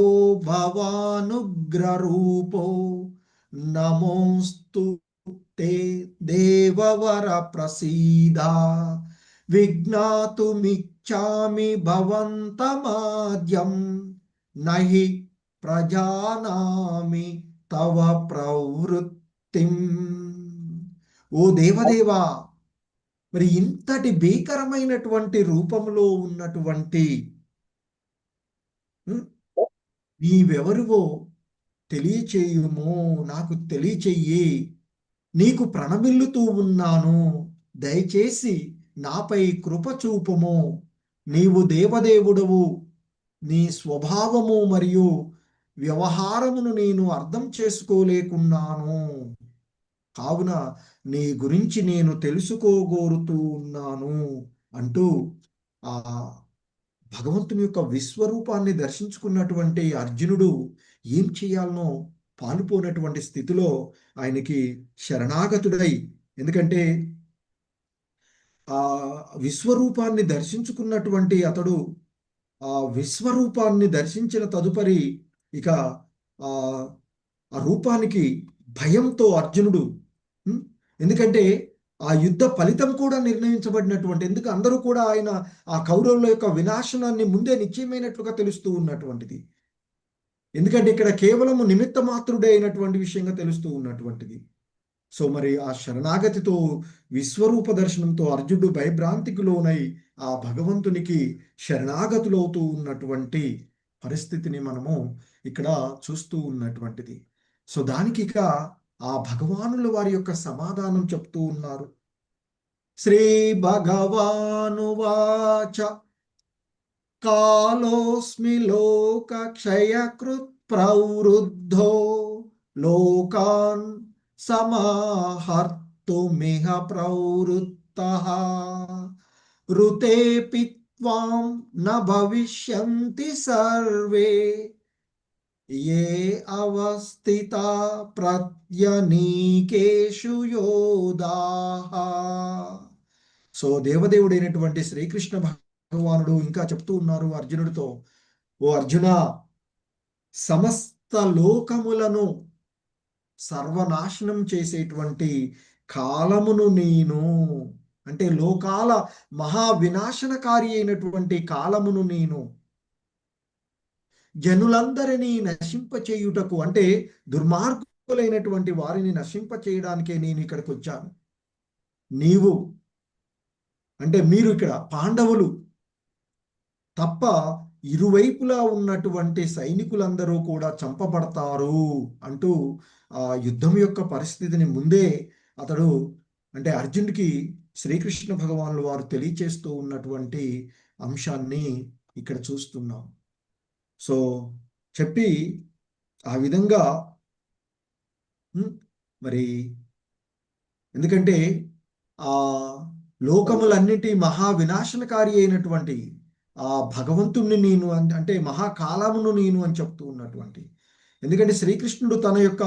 భవానుగ్రరూపో నమోస్తు తే దేవవర ప్రసీదా విజ్ఞాతుమిచ్చామి భవంతమాద్యం నహి ప్రజానామి తవ ప్రవృత్తిం. ఓ దేవదేవా, మరి ఇంతటి భీకరమైనటువంటి రూపంలో ఉన్నటువంటి నీవెవరివో తెలియచేయుము, నాకు తెలియచెయ్యి. నీకు ప్రణమిల్లుతూ ఉన్నాను, దయచేసి నాపై కృప చూపుము. నీవు దేవదేవుడవు, నీ స్వభావము మరియు వ్యవహారమును నేను అర్థం చేసుకోలేకున్నాను, కావున నీ గురించి నేను తెలుసుకోగోరుతూ ఉన్నాను అంటూ ఆ భగవంతుని యొక్క విశ్వరూపాన్ని దర్శించుకున్నటువంటి అర్జునుడు ఏం చేయాలనో పాలుపోనటువంటి స్థితిలో ఆయనకి శరణాగతుడై, ఎందుకంటే ఆ విశ్వరూపాన్ని దర్శించుకున్నటువంటి అతడు ఆ విశ్వరూపాన్ని దర్శించిన తదుపరి ఇక ఆ రూపానికి భయంతో అర్జునుడు, ఎందుకంటే ఆ యుద్ధ ఫలితం కూడా నిర్ణయించబడినటువంటి, ఎందుకు అందరూ కూడా ఆయన ఆ కౌరవుల యొక్క వినాశనాన్ని ముందే నిశ్చయమైనట్లుగా తెలుస్తూ ఉన్నటువంటిది, ఎందుకంటే ఇక్కడ కేవలము నిమిత్త మాత్రుడే అయినటువంటి విషయంగా తెలుస్తూ ఉన్నటువంటిది. సో మరి ఆ శరణాగతితో విశ్వరూప దర్శనంతో అర్జునుడు భయభ్రాంతికి లోనై ఆ భగవంతునికి శరణాగతులవుతూ ఉన్నటువంటి పరిస్థితిని మనము ఇక్కడ చూస్తూ ఉన్నటువంటిది. సో దానికి ఇక ఆ భగవానుల వారి యొక్క సమాధానం చెప్తూ ఉన్నారు. శ్రీ భగవానువాచ కాలోస్మి లోక క్షయకృత్ ప్రవృద్ధో లోకాన్ సమాహర్తుమిహ ప్రవృత్తః ఋతేపి త్వాం న భవిష్యంతి సర్వే ఏ అవస్థితా ప్రత్యనీకేషు యోధాః. సో దేవదేవుడైనటువంటి శ్రీకృష్ణ భగవానుడు ఇంకా చెప్తూ ఉన్నారు అర్జునుడితో, ఓ అర్జున, సమస్త లోకములను సర్వనాశనం చేసేటువంటి కాలమును నేను, అంటే లోకాల మహా వినాశనకారి అయినటువంటి కాలమును నేను జనులందరినీ నశింపచేయుటకు, అంటే దుర్మార్గులైనటువంటి వారిని నశింపచేయడానికే నేను ఇక్కడికి వచ్చాను. నీవు అంటే మీరు ఇక్కడ పాండవులు తప్ప ఇరువైపులా ఉన్నటువంటి సైనికులందరూ కూడా చంపబడతారు అంటూ ఆ యుద్ధం యొక్క పరిస్థితిని ముందే అతడు, అంటే అర్జునుడికి శ్రీకృష్ణ భగవానులు వారు తెలియచేస్తూ ఉన్నటువంటి అంశాన్ని ఇక్కడ చూస్తున్నాం. సో చెప్పి ఆ విధంగా మరి ఎందుకంటే ఆ లోకములన్నిటి మహా వినాశనకారి అయినటువంటి ఆ భగవంతుణ్ణి నేను, అంటే మహాకాలమును నేను అని చెప్తూ ఉన్నటువంటి, ఎందుకంటే శ్రీకృష్ణుడు తన యొక్క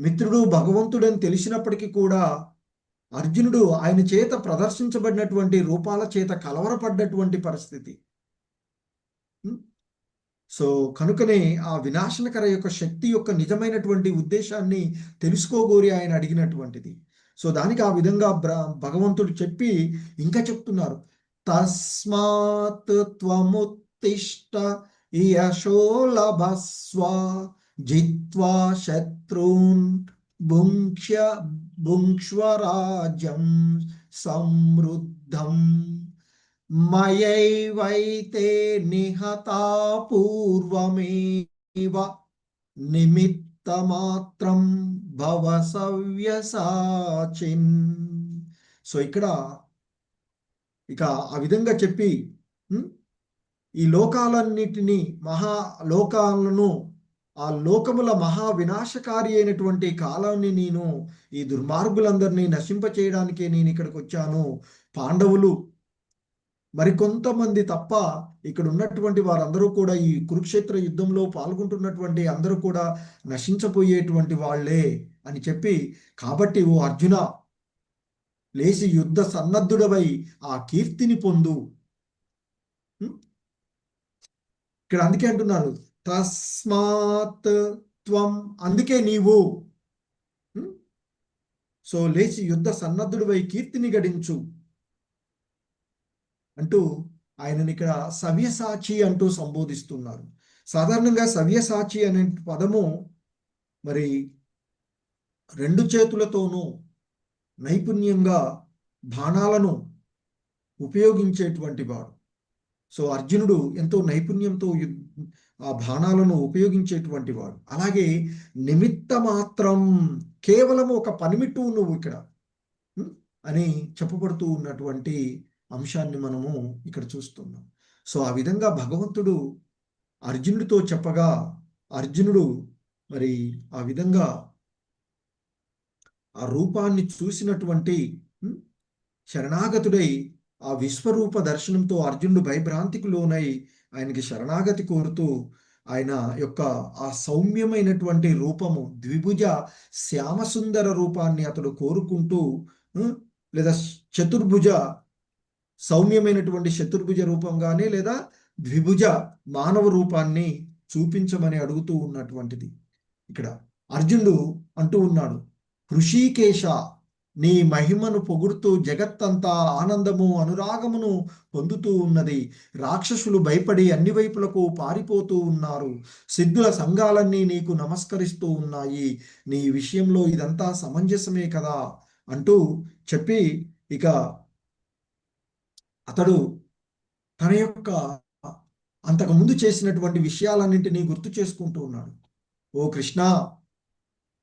మిత్రుడు భగవంతుడని తెలిసినప్పటికీ కూడా అర్జునుడు ఆయన చేత ప్రదర్శించబడినటువంటి రూపాల చేత కలవరపడ్డటువంటి పరిస్థితి. సో కనుకనే ఆ వినాశనకర యొక్క శక్తి యొక్క నిజమైనటువంటి ఉద్దేశాన్ని తెలుసుకోగోరి ఆయన అడిగినటువంటిది. సో దానికి ఆ విధంగా భగవంతుడు చెప్పి ఇంకా చెప్తున్నారు, తస్మాత్ త్వముత్తిష్ట యశో లభస్వ జిత్వా శత్రూన్ భుంక్ష్వ రాజ్యం సమృద్ధం మయైవైతే నిహతా పూర్వమేవ నిమిత్తమాత్రం భవ సవ్యసాచిన్. సో ఇక్కడ ఇక ఆ విధంగా చెప్పి ఈ లోకాలన్నిటినీ మహాలోకాలను, ఆ లోకముల మహా వినాశకారి అయినటువంటి కాలాన్ని నేను ఈ దుర్మార్గులందరినీ నశింపచేయడానికే నేను ఇక్కడికి వచ్చాను. పాండవులు మరికొంతమంది తప్ప ఇక్కడ ఉన్నటువంటి వారందరూ కూడా ఈ కురుక్షేత్ర యుద్ధంలో పాల్గొంటున్నటువంటి అందరూ కూడా నశించబోయేటువంటి వాళ్లే అని చెప్పి, కాబట్టి ఓ అర్జున, లేచి యుద్ధ సన్నద్ధుడవై ఆ కీర్తిని పొందు. ఇక్కడ అందుకే అంటున్నారు తస్మాత్ త్వం, అందుకే నీవు, సో లేచి యుద్ధ సన్నద్ధుడివై కీర్తిని గడించు అంటూ ఆయనని ఇక్కడ సవ్యసాచి అంటూ సంబోధిస్తున్నారు. సాధారణంగా సవ్యసాచి అనే పదము మరి రెండు చేతులతోనూ నైపుణ్యంగా బాణాలను ఉపయోగించేటువంటి వాడు. సో అర్జునుడు ఎంతో నైపుణ్యంతో ఆ బాణాలను ఉపయోగించేటువంటి వాడు. అలాగే నిమిత్త మాత్రం, కేవలం ఒక పనిమిట్టు నువ్వు ఇక్కడ అని చెప్పబడుతూ ఉన్నటువంటి అంశాన్ని మనము ఇక్కడ చూస్తున్నాం. సో ఆ విధంగా భగవంతుడు అర్జునుడితో చెప్పగా అర్జునుడు మరి ఆ విధంగా ఆ రూపాన్ని చూసినటువంటి శరణాగతుడై ఆ విశ్వరూప దర్శనంతో అర్జునుడు భయభ్రాంతికి లోనై ఆయనకి శరణాగతి కోరుతూ ఆయన యొక్క ఆ సౌమ్యమైనటువంటి రూపము, ద్విభుజ శ్యామసుందర రూపాన్ని అతడు కోరుకుంటూ, లేదా చతుర్భుజ సౌమ్యమైనటువంటి చతుర్భుజ రూపంగానే లేదా ద్విభుజ మానవ రూపాన్ని చూపించమని అడుగుతూ ఉన్నటువంటిది. ఇక్కడ అర్జునుడు అంటూ ఉన్నాడు, హృషీకేశ, నీ మహిమను పొగుడుతూ జగత్తంతా ఆనందము అనురాగమును పొందుతూ ఉన్నది. రాక్షసులు భయపడి అన్ని వైపులకు పారిపోతూ ఉన్నారు. సిద్ధుల సంఘాలన్నీ నీకు నమస్కరిస్తూ ఉన్నాయి. నీ విషయంలో ఇదంతా సమంజసమే కదా అంటూ చెప్పి ఇక అతడు తన యొక్క అంతకుముందు చేసినటువంటి విషయాలన్నింటినీ గుర్తు చేసుకుంటూ ఉన్నాడు. ఓ కృష్ణ,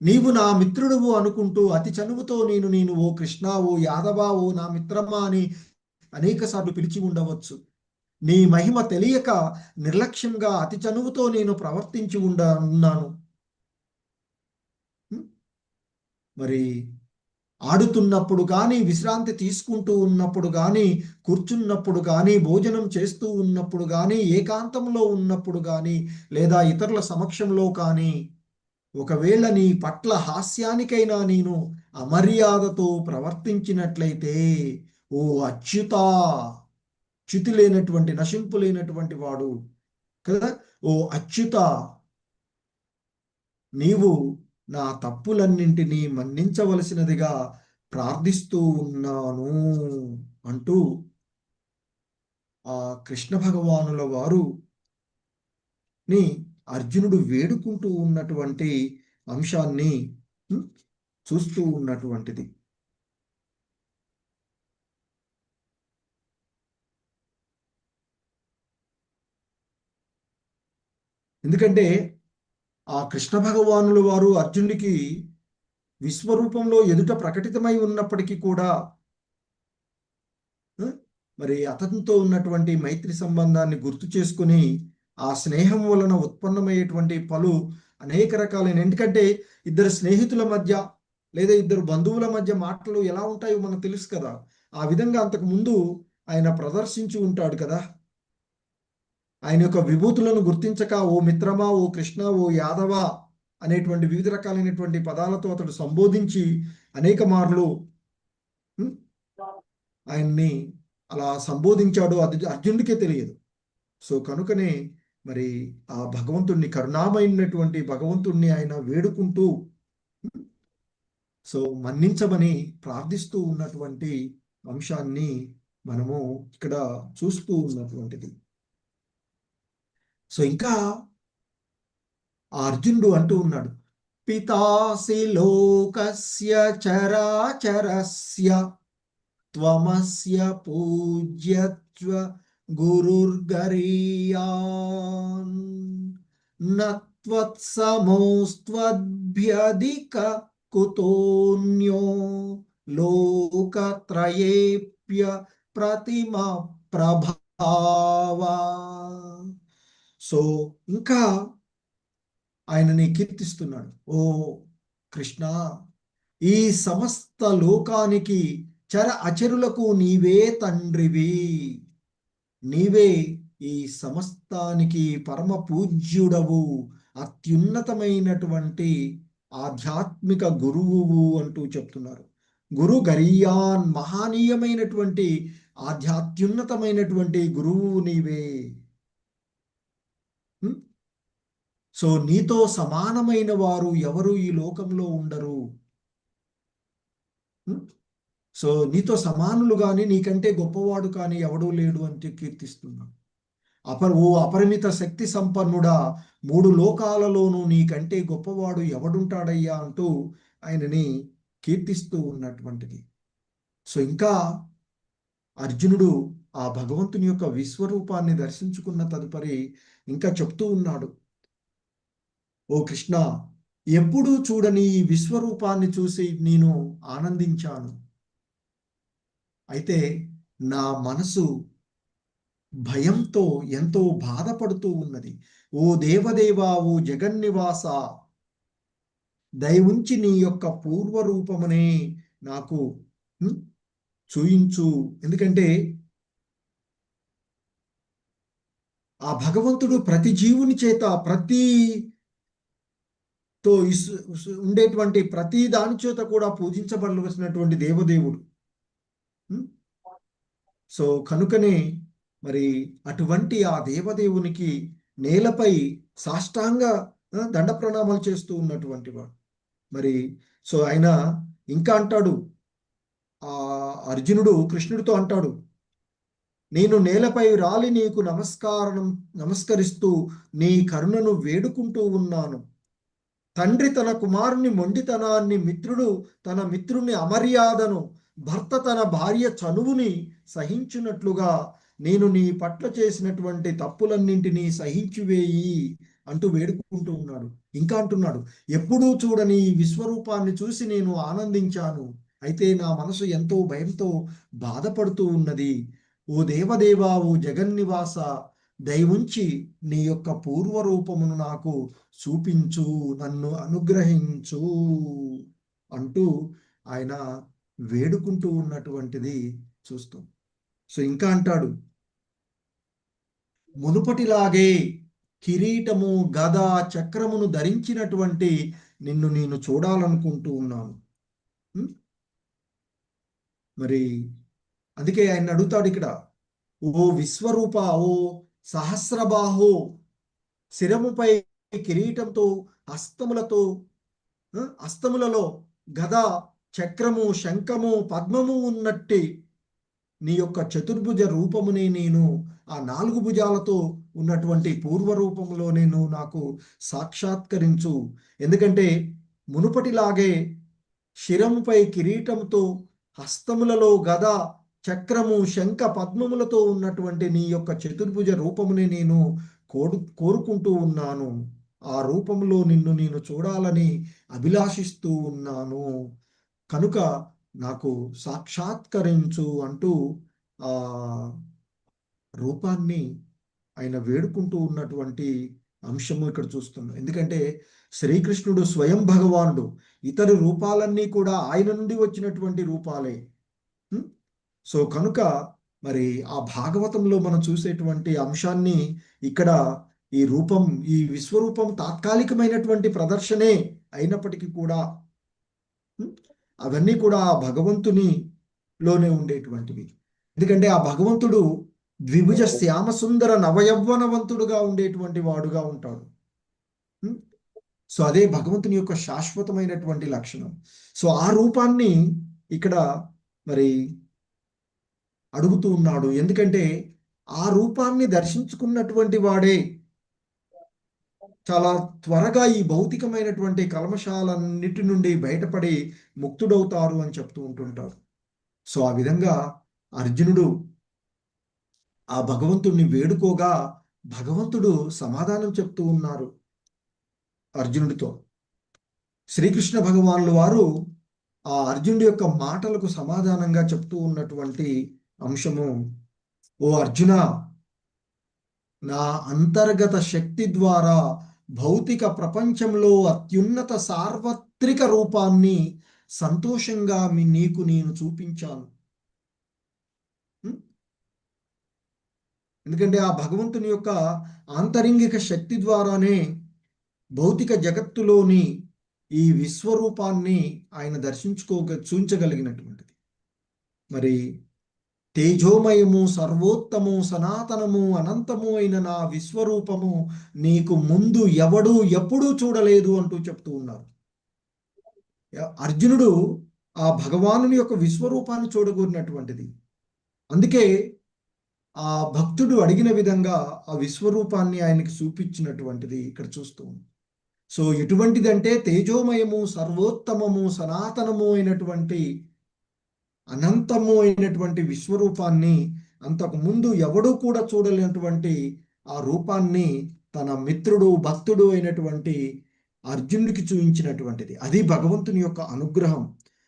నీవు నా మిత్రుడువు అనుకుంటూ అతి చనువుతో నేను ఓ కృష్ణ, ఓ యాదవ, ఓ నా మిత్రమా అని అనేక సార్లు పిలిచి ఉండవచ్చు. నీ మహిమ తెలియక నిర్లక్ష్యంగా అతి చనువుతో నేను ప్రవర్తించి ఉన్నాను. మరి ఆడుతున్నప్పుడు కానీ, విశ్రాంతి తీసుకుంటూ ఉన్నప్పుడు కానీ, కూర్చున్నప్పుడు కానీ, భోజనం చేస్తూ ఉన్నప్పుడు కానీ, ఏకాంతంలో ఉన్నప్పుడు కానీ, లేదా ఇతరుల సమక్షంలో కానీ, ఒకవేళ నీ పట్ల హాస్యానికైనా నేను అమర్యాదతో ప్రవర్తించినట్లయితే, ఓ అచ్యుత, చ్యుతి లేనటువంటి, నశింపు లేనటువంటి వాడు కదా, ఓ అచ్యుత, నీవు నా తప్పులన్నింటినీ మన్నించవలసినదిగా ప్రార్థిస్తూ ఉన్నాను అంటూ ఆ కృష్ణ భగవానుల వారు ని అర్జునుడు వేడుకుంటూ ఉన్నటువంటి అంశాన్ని చూస్తూ ఉన్నటువంటిది. ఎందుకంటే ఆ కృష్ణ భగవానుల వారు అర్జునుడికి విశ్వరూపంలో ఎదుట ప్రకటితమై ఉన్నప్పటికీ కూడా మరి అతనితో ఉన్నటువంటి మైత్రి సంబంధాన్ని గుర్తు చేసుకుని ఆ స్నేహం వలన ఉత్పన్నమయ్యేటువంటి పలు అనేక రకాలైన, ఎందుకంటే ఇద్దరు స్నేహితుల మధ్య లేదా ఇద్దరు బంధువుల మధ్య మాటలు ఎలా ఉంటాయో మనకు తెలుసు కదా. ఆ విధంగా అంతకు ముందు ఆయన ప్రదర్శించి ఉంటాడు కదా. ఆయన యొక్క విభూతులను గుర్తించక ఓ మిత్రమా, ఓ కృష్ణ, ఓ యాదవ అనేటువంటి వివిధ రకాలైనటువంటి పదాలతో అతడు సంబోధించి అనేక మార్లు ఆయన్ని అలా సంబోధించాడో అది అర్జునుడికే తెలియదు. సో కనుకనే మరి ఆ భగవంతుణ్ణి, కరుణామైనటువంటి భగవంతుణ్ణి ఆయన వేడుకుంటూ సో మన్నించమని ప్రార్థిస్తూ ఉన్నటువంటి అంశాన్ని మనము ఇక్కడ చూస్తూ ఉన్నటువంటిది. సో ఇంకా ఆ అర్జునుడు అంటూ ఉన్నాడు, పితాసి లోకస్య చరాచరస్య త్వమస్య పూజ్యత్వ గురుర్గరీయాన్ నత్వత్సమోస్త్వద్భ్యధిక కుతోన్యో లోకత్రయేప్య ప్రతిమ ప్రభావా. సో ఇంకా ఆయనని కీర్తిస్తున్నాడు. ఓ కృష్ణ, ఈ సమస్త లోకానికి, చర అచరులకు నీవే తండ్రివి. నీవే ఈ సమస్తానికి పరమ పూజ్యుడవు, అత్యున్నతమైనటువంటి ఆధ్యాత్మిక గురువువు అంటూ చెప్తున్నారు. గురు గరీయాన్, మహానీయమైనటువంటి ఆధ్యాత్యున్నతమైనటువంటి గురువు నీవే. సో నీతో సమానమైన వారు ఎవరు ఈ లోకంలో ఉండరు. సో నీతో సమానులు కానీ, నీకంటే గొప్పవాడు కానీ ఎవడూ లేడు అంటే కీర్తిస్తున్నాడు. ఓ అపరిమిత శక్తి సంపన్నుడా, 3 లోకాలలోనూ నీకంటే గొప్పవాడు ఎవడుంటాడయ్యా అంటూ ఆయనని కీర్తిస్తూ ఉన్నటువంటిది. సో ఇంకా అర్జునుడు ఆ భగవంతుని యొక్క విశ్వరూపాన్ని దర్శించుకున్న తదుపరి ఇంకా చెప్తూ ఉన్నాడు, ఓ కృష్ణ, ఎప్పుడూ చూడని ఈ విశ్వరూపాన్ని చూసి నేను ఆనందించాను. అయితే నా మనసు భయంతో ఎంతో బాధపడుతూ ఉన్నది. ఓ దేవదేవా, ఓ జగన్నివాస, దయవుంచి నీ యొక్క పూర్వరూపమునే నాకు చూయించు. ఎందుకంటే ఆ భగవంతుడు ప్రతి జీవుని చేత, ఉండేటువంటి ప్రతి దాని చేత కూడా పూజించబడవలసినటువంటి దేవదేవుడు. సో కనుకనే మరి అటువంటి ఆ దేవదేవునికి నేలపై సాష్టాంగ దండ ప్రణామాలు చేస్తూ ఉన్నటువంటి వాడు. మరి సో ఆయన ఇంకా అంటాడు, ఆ అర్జునుడు కృష్ణుడితో అంటాడు, నేను నేలపై రాలి నీకు నమస్కరిస్తూ నీ కరుణను వేడుకుంటూ ఉన్నాను. తండ్రి తన కుమారుని మొండితనాన్ని, మిత్రుడు తన మిత్రుని అమర్యాదను, భర్త తన భార్య చనువుని సహించున్నట్లుగా నేను నీ పట్ల చేసినటువంటి తప్పులన్నింటినీ సహించివేయి అంటూ వేడుకుంటూ ఉన్నాడు. ఇంకా అంటున్నాడు, ఎప్పుడూ చూడని ఈ విశ్వరూపాన్ని చూసి నేను ఆనందించాను. అయితే నా మనసు ఎంతో భయంతో బాధపడుతూ ఉన్నది. ఓ దేవదేవా, ఓ జగన్నివాస, దయవుంచి నీ యొక్క పూర్వ రూపమును నాకు చూపించు, నన్ను అనుగ్రహించు అంటూ ఆయన వేడుకుంటూ ఉన్నటువంటిది చూస్తాం. సో ఇంకా అంటాడు, మునుపటిలాగే కిరీటము, గద, చక్రమును ధరించినటువంటి నిన్ను నేను చూడాలనుకుంటూ ఉన్నాను. ఉం? మరి అందుకే ఆయన అడుగుతాడు ఇక్కడ, ఓ విశ్వరూప, ఓ సహస్రబాహో, శిరముపై కిరీటంతో, హస్తములతో హస్తములలో గద, చక్రము, శంఖము, పద్మము ఉన్నట్టి నీ యొక్క చతుర్భుజ రూపముని నేను ఆ 4 భుజాలతో ఉన్నటువంటి పూర్వ రూపంలో నేను నాకు సాక్షాత్కరించు. ఎందుకంటే మునుపటిలాగే శిరముపై కిరీటంతో, హస్తములలో గద, చక్రము, శంఖ, పద్మములతో ఉన్నటువంటి నీ యొక్క చతుర్భుజ రూపముని నేను కోరుకుంటూ ఉన్నాను. ఆ రూపంలో నిన్ను నేను చూడాలని అభిలాషిస్తూ ఉన్నాను. కనుక నాకు సాక్షాత్కరించు అంటూ ఆ రూపాన్ని ఆయన వేడుకుంటూ ఉన్నటువంటి అంశము ఇక్కడ చూస్తున్నాం. ఎందుకంటే శ్రీకృష్ణుడు స్వయం భగవానుడు, ఇతర రూపాలన్నీ కూడా ఆయన నుండి వచ్చినటువంటి రూపాలే. సో కనుక మరి ఆ భాగవతంలో మనం చూసేటువంటి అంశాన్ని ఇక్కడ ఈ విశ్వరూపం తాత్కాలికమైనటువంటి ప్రదర్శనే అయినప్పటికీ కూడా అవన్నీ కూడా ఆ భగవంతునిలోనే ఉండేటువంటివి. ఎందుకంటే ఆ భగవంతుడు ద్విభుజ శ్యామసుందర నవయవ్వనవంతుడుగా ఉండేటువంటి వాడుగా ఉంటాడు. సో అదే భగవంతుని యొక్క శాశ్వతమైనటువంటి లక్షణం. సో ఆ రూపాన్ని ఇక్కడ మరి అడుగుతూ ఉన్నాడు. ఎందుకంటే ఆ రూపాన్ని దర్శించుకున్నటువంటి వాడే చాలా త్వరగా ఈ భౌతికమైనటువంటి కల్మషాలన్నిటి నుండి బయటపడి ముక్తుడవుతారు అని చెప్తూ ఉంటుంటారు. సో ఆ విధంగా అర్జునుడు ఆ భగవంతుడిని వేడుకోగా భగవంతుడు సమాధానం చెప్తూ ఉన్నారు అర్జునుడితో. శ్రీకృష్ణ భగవానుల వారు ఆ అర్జునుడి యొక్క మాటలకు సమాధానంగా చెప్తూ ఉన్నటువంటి అంశము, ఓ అర్జున, నా అంతర్గత శక్తి ద్వారా భౌతిక ప్రపంచంలో అత్యున్నత సార్వత్రిక రూపాన్ని సంతోషంగా నీకు నేను చూపించాను. ఎందుకంటే ఆ భగవంతుని యొక్క ఆంతరింగిక శక్తి ద్వారానే భౌతిక జగత్తులోని ఈ విశ్వరూపాన్ని ఆయన చూంచగలిగినటువంటిది. మరి తేజోమయము, సర్వోత్తము, సనాతనము, అనంతము అయిన నా విశ్వరూపము నీకు ముందు ఎవడూ ఎప్పుడూ చూడలేదు అంటూ చెప్తూ ఉన్నారు. అర్జునుడు ఆ భగవానుని యొక్క విశ్వరూపాన్ని చూడగోరినటువంటిది. అందుకే ఆ భక్తుడు అడిగిన విధంగా ఆ విశ్వరూపాన్ని ఆయనకి చూపించినటువంటిది ఇక్కడ చూస్తూ ఉంది. సో ఎటువంటిదంటే తేజోమయము, సర్వోత్తమము, సనాతనము అయినటువంటి, అనంతము అయినటువంటి విశ్వరూపాన్ని అంతకు ముందు ఎవడూ కూడా చూడలేనటువంటి ఆ రూపాన్ని తన మిత్రుడు, భక్తుడు అయినటువంటి అర్జునుడికి చూపించినటువంటిది. అది భగవంతుని యొక్క అనుగ్రహం.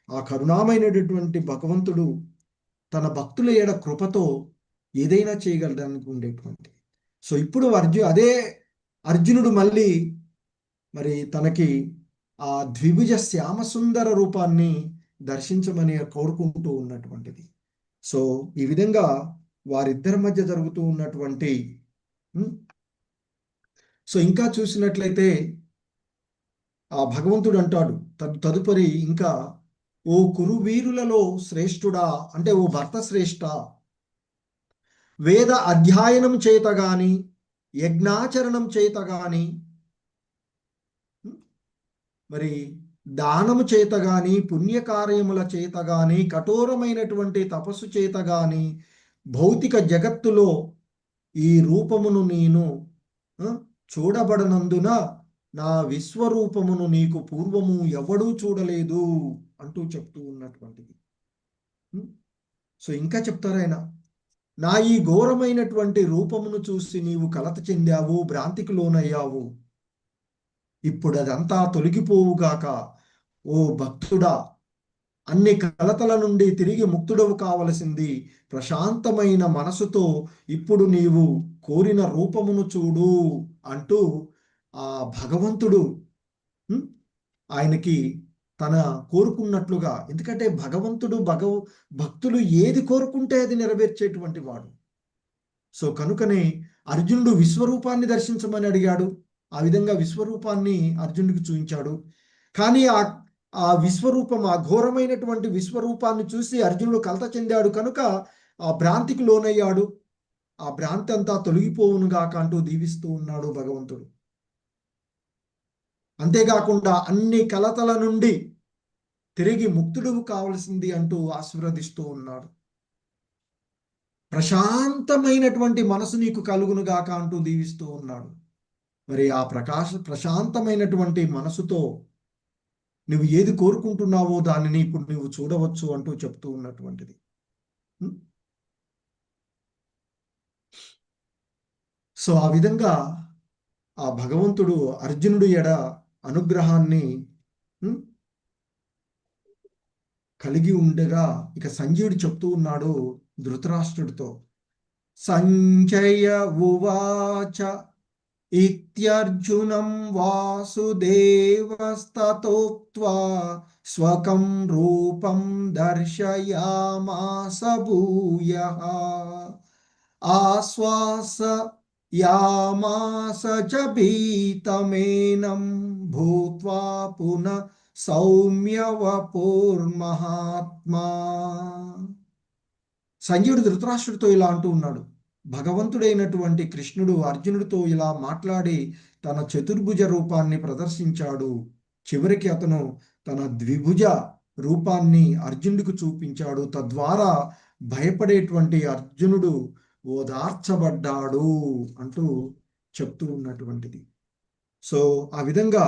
ఆ కరుణామైనటువంటి భగవంతుడు తన భక్తుల ఏడ కృపతో ఏదైనా చేయగలడానికి ఉండేటువంటి. సో ఇప్పుడు అదే అర్జునుడు మళ్ళీ మరి తనకి ఆ ద్విభుజ శ్యామసుందర రూపాన్ని దర్శించమని కోరుకుంటూ ఉన్నటువంటిది. సో ఈ విధంగా వారిద్దరి మధ్య జరుగుతూ ఉన్నటువంటి సో ఇంకా చూసినట్లయితే ఆ భగవంతుడు అంటాడు తదుపరి ఇంకా, ఓ కురువీరులలో శ్రేష్ఠుడా, అంటే ఓ భర్త శ్రేష్ఠ, వేద అధ్యయనం చేత గాని, యజ్ఞాచరణం చేత గాని, మరి దానము చేత గాని, పుణ్యకార్యముల చేత గాని, కఠోరమైనటువంటి తపస్సు చేత గాని, భౌతిక జగత్తులో ఈ రూపమును నేను ఆ, చూడబడనందున నా విశ్వరూపమును నీకు పూర్వము ఎవడూ చూడలేదు అంటూ చెప్తూ ఉన్నటువంటిది. సో ఇంకా చెప్తారు ఆయన, నా ఈ ఘోరమైనటువంటి రూపమును చూసి నీవు కలత చెందావు, భ్రాంతికి లోనయ్యావు. ఇప్పుడు అదంతా తొలగిపోవుగాక. ఓ భక్తుడా, అన్ని కలతల నుండి తిరిగి ముక్తుడవు కావలసింది ప్రశాంతమైన మనసుతో ఇప్పుడు నీవు కోరిన రూపమును చూడు అంటూ ఆ భగవంతుడు ఆయనకి తన కోరుకున్నట్లుగా, ఎందుకంటే భగవంతుడు భక్తులు ఏది కోరుకుంటే అది నెరవేర్చేటువంటి వాడు. సో కనుకనే అర్జునుడు విశ్వరూపాన్ని దర్శించమని అడిగాడు. ఆ విధంగా విశ్వరూపాన్ని అర్జునుడికి చూపించాడు. కానీ ఆ విశ్వరూపం, ఆ ఘోరమైనటువంటి విశ్వరూపాన్ని చూసి అర్జునుడు కలత చెందాడు కనుక ఆ భ్రాంతికి లోనయ్యాడు. ఆ భ్రాంతి అంతా తొలగిపోవునుగాక అంటూ దీవిస్తూ ఉన్నాడు భగవంతుడు. అంతేకాకుండా అన్ని కలతల నుండి తిరిగి ముక్తుడు కావలసింది అంటూ ఆశీర్వదిస్తూ ఉన్నాడు. ప్రశాంతమైనటువంటి మనసు నీకు కలుగునుగాక అంటూ దీవిస్తూ ఉన్నాడు. మరి ఆ ప్రశాంతమైనటువంటి మనసుతో నువ్వు ఏది కోరుకుంటున్నావో దానిని ఇప్పుడు నువ్వు చూడవచ్చు అంటూ చెప్తూ ఉన్నటువంటిది. సో ఆ విధంగా ఆ భగవంతుడు అర్జునుడు ఎడ అనుగ్రహాన్ని కలిగి ఉండగా ఇక సంజయుడు చెప్తూ ఉన్నాడు ధృతరాష్ట్రుడితో. సంజయ ఉవాచ ఇత్యర్జునం వాసుదేవస్తతోక్త్వా స్వకం రూపం దర్శయామాస భూయః ఆశ్వాసయామాస చ భీతమేనం భూత్వా పునః సౌమ్యవపుర్మహాత్మా. సంజయుడు ధృతరాష్ట్రుడితో ఇలా అంటూ ఉన్నాడు, భగవంతుడైనటువంటి కృష్ణుడు అర్జునుడితో ఇలా మాట్లాడి తన చతుర్భుజ రూపాన్ని ప్రదర్శించాడు. చివరికి అతను తన ద్విభుజ రూపాన్ని అర్జునుడికి చూపించాడు. తద్వారా భయపడేటువంటి అర్జునుడు ఓదార్చబడ్డాడు అంటూ చెప్తూ ఉన్నటువంటిది. సో ఆ విధంగా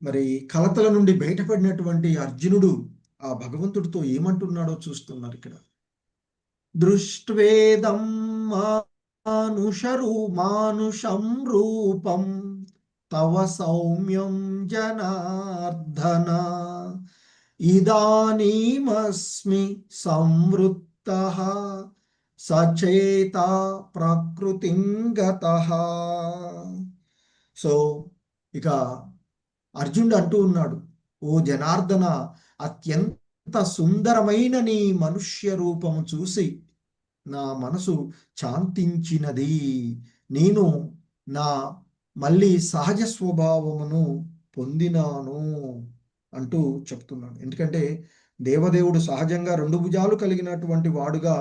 మరి కలతల నుండి బయటపడినటువంటి అర్జునుడు ఆ భగవంతుడితో ఏమంటున్నాడో చూస్తున్నారు ఇక్కడ. దృష్ట్వేదం మానుషం రూపం తవ సౌమ్యం జనార్దన ఇదానీమస్మి సంవృత్తః సచేత ప్రకృతిం గతః. సో ఇక అర్జునుడు అంటూ ఉన్నాడు, ఓ జనార్దన, అత్యంత సుందరమైన నీ మనుష్య రూపము చూసి నా మనసు శాంతించినది. నేను నా మళ్ళీ సహజ స్వభావమును పొందినాను అంటూ చెప్తున్నాడు. ఎందుకంటే దేవదేవుడు సహజంగా రెండు భుజాలు కలిగినటువంటి వాడుగా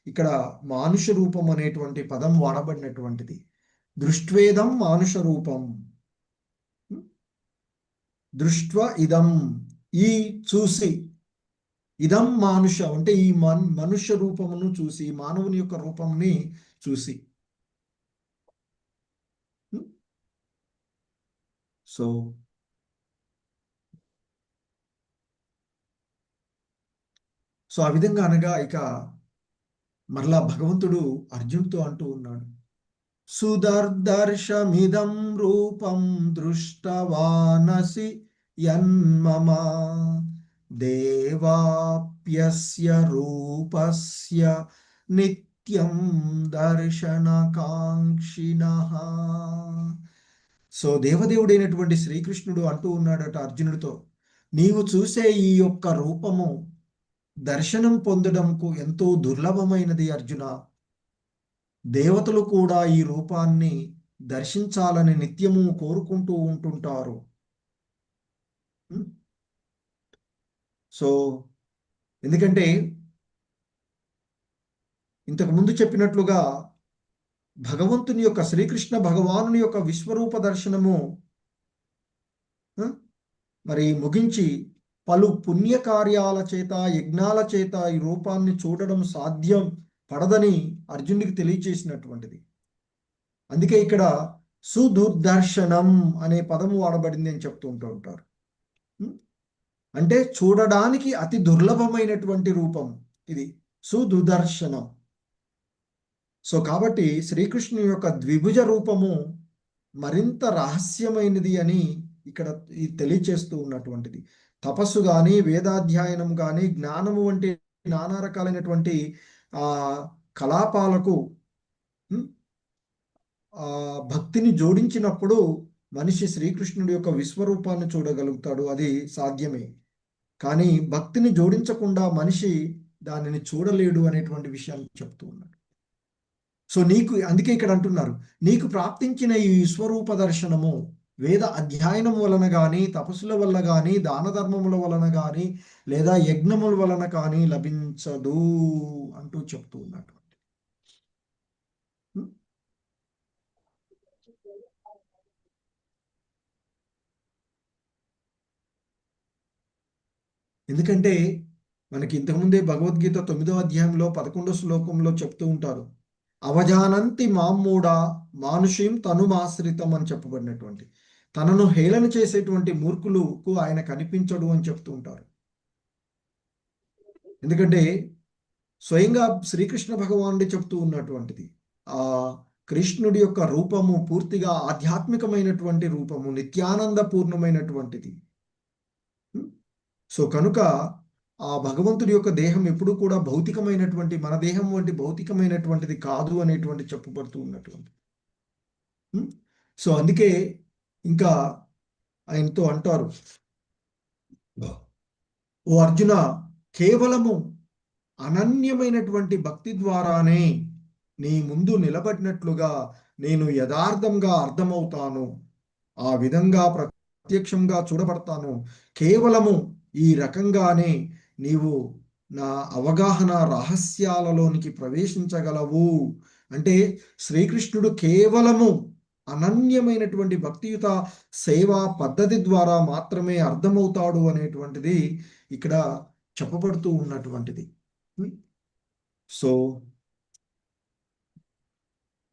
ఇక్కడ మానుష రూపం అనేటువంటి పదం వాడబడినటువంటిది. దృష్ట్వేదం మానుష రూపం, దృష్ట్వ ఇదం, ఈ చూసి, ఇదం మానుష అంటే ఈ మనుష్య రూపమును చూసి, మానవుని యొక్క రూపంని చూసి. సో ఆ విధంగా అనగా ఇక మరలా భగవంతుడు అర్జునుడితో అంటూ ఉన్నాడు, సుదర్దర్శమిదం రూపం దృష్టవానసి యన్మమ దేవాప్యస్య రూపస్య నిత్యం దర్శనకాంక్షిణః. సో దేవదేవుడైనటువంటి శ్రీకృష్ణుడు అంటూ ఉన్నాడట అర్జునుడితో, నీవు చూసే ఈ యొక్క రూపము దర్శనం పొందడంకు ఎంతో దుర్లభమైనది అర్జున. దేవతలు కూడా ఈ రూపాన్ని దర్శించాలని నిత్యము కోరుకుంటూ ఉంటుంటారు. సో ఎందుకంటే ఇంతకు ముందు చెప్పినట్లుగా భగవంతుని యొక్క శ్రీకృష్ణ భగవానుని యొక్క విశ్వరూప దర్శనము ఆ? మరి ముగించి పలు పుణ్యకార్యాల చేత యజ్ఞాల చేత ఈ రూపాన్ని చూడడం సాధ్యం పడదని అర్జునుడికి తెలియచేసినటువంటిది. అందుకే ఇక్కడ సుదూర్దర్శనం అనే పదము వాడబడింది అని చెప్తూ ఉంటారు. ఉం? అంటే చూడడానికి అతి దుర్లభమైనటువంటి రూపం ఇది, సుదుదర్శనం. సో కాబట్టి శ్రీకృష్ణుని యొక్క ద్విభుజ రూపము మరింత రహస్యమైనది అని ఇక్కడ తెలియచేస్తూ ఉన్నటువంటిది. తపస్సు కానీ, వేదాధ్యయనం కానీ, జ్ఞానము వంటి నానా రకాలైనటువంటి ఆ కలాపాలకు భక్తిని జోడించినప్పుడు మనిషి శ్రీకృష్ణుడి యొక్క విశ్వరూపాన్ని చూడగలుగుతాడు. అది సాధ్యమే. కానీ భక్తిని జోడించకుండా మనిషి దానిని చూడలేడు అనేటువంటి విషయాన్ని చెప్తూ ఉన్నాడు. సో నీకు, అందుకే ఇక్కడ అంటున్నారు, నీకు ప్రాప్తించిన ఈ విశ్వరూప దర్శనము వేద అధ్యయనం వలన కానీ, తపస్సుల వల్ల కానీ, దాన ధర్మముల వలన కానీ, లేదా యజ్ఞముల వలన కానీ లభించదు అంటూ చెప్తూ ఉన్నట్టు. ఎందుకంటే మనకి ఇంతకుముందే భగవద్గీత 9వ అధ్యాయంలో 11వ శ్లోకంలో చెప్తూ ఉంటారు, అవజానంతి మామూడా మానుషీం తనుమాశ్రితం అని చెప్పబడినటువంటి, తనను హేళన చేసేటువంటి మూర్ఖులకు ఆయన కనిపించడు అని చెప్తూ ఉంటారు. ఎందుకంటే స్వయంగా శ్రీకృష్ణ భగవానుడి చెప్తూ ఉన్నటువంటిది, ఆ కృష్ణుడి యొక్క రూపము పూర్తిగా ఆధ్యాత్మికమైనటువంటి రూపము, నిత్యానంద పూర్ణమైనటువంటిది. సో కనుక ఆ భగవంతుడి యొక్క దేహం ఎప్పుడు కూడా భౌతికమైనటువంటి, మన దేహం వంటి భౌతికమైనటువంటిది కాదు అనేటువంటి చెప్పబడుతూ ఉన్నటువంటి. సో అందుకే ఇంకా ఆయనతో అంటారు, ఓ అర్జున, కేవలము అనన్యమైనటువంటి భక్తి ద్వారానే నీ ముందు నిలబడినట్లుగా నేను యథార్థంగా అర్థమవుతాను, ఆ విధంగా ప్రత్యక్షంగా చూడబడతాను. కేవలము ఈ రకంగానే నీవు నా అవగాహన రహస్యాలలోనికి ప్రవేశించగలవు. అంటే శ్రీకృష్ణుడు కేవలము అనన్యమైనటువంటి భక్తియుత సేవా పద్ధతి ద్వారా మాత్రమే అర్థమవుతాడు అనేటువంటిది ఇక్కడ చెప్పబడుతూ ఉన్నటువంటిది. సో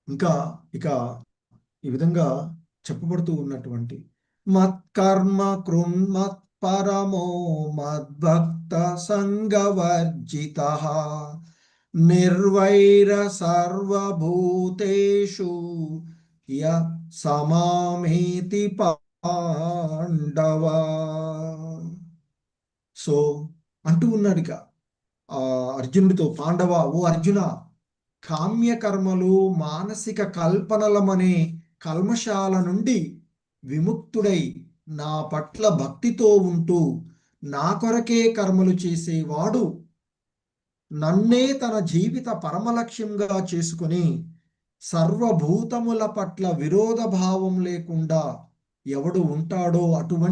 ఇంకా ఇక ఈ విధంగా చెప్పబడుతూ ఉన్నటువంటి, మత్కర్మ కృన్మత్ పరమో మద్భక్త సంగవర్జిత నిర్వైర సర్వభూతేషు య సమామేతి పాండవ. సో అంటూ ఉన్నాడు అర్జునుడితో, పాండవ, ఓ అర్జున, కామ్యకర్మలు మానసిక కల్పనలమనే కల్మషాల నుండి విముక్తుడై నా పట్ల భక్తితో ఉంటూ నా కొరకే కర్మలు చేసేవాడు నన్నే తన జీవిత పరమలక్ష్యంగా చేసుకుని సర్వభూతముల పట్ల విరోధ భావం లేకుండా ఎవడు ఉంటాడో అటువంటి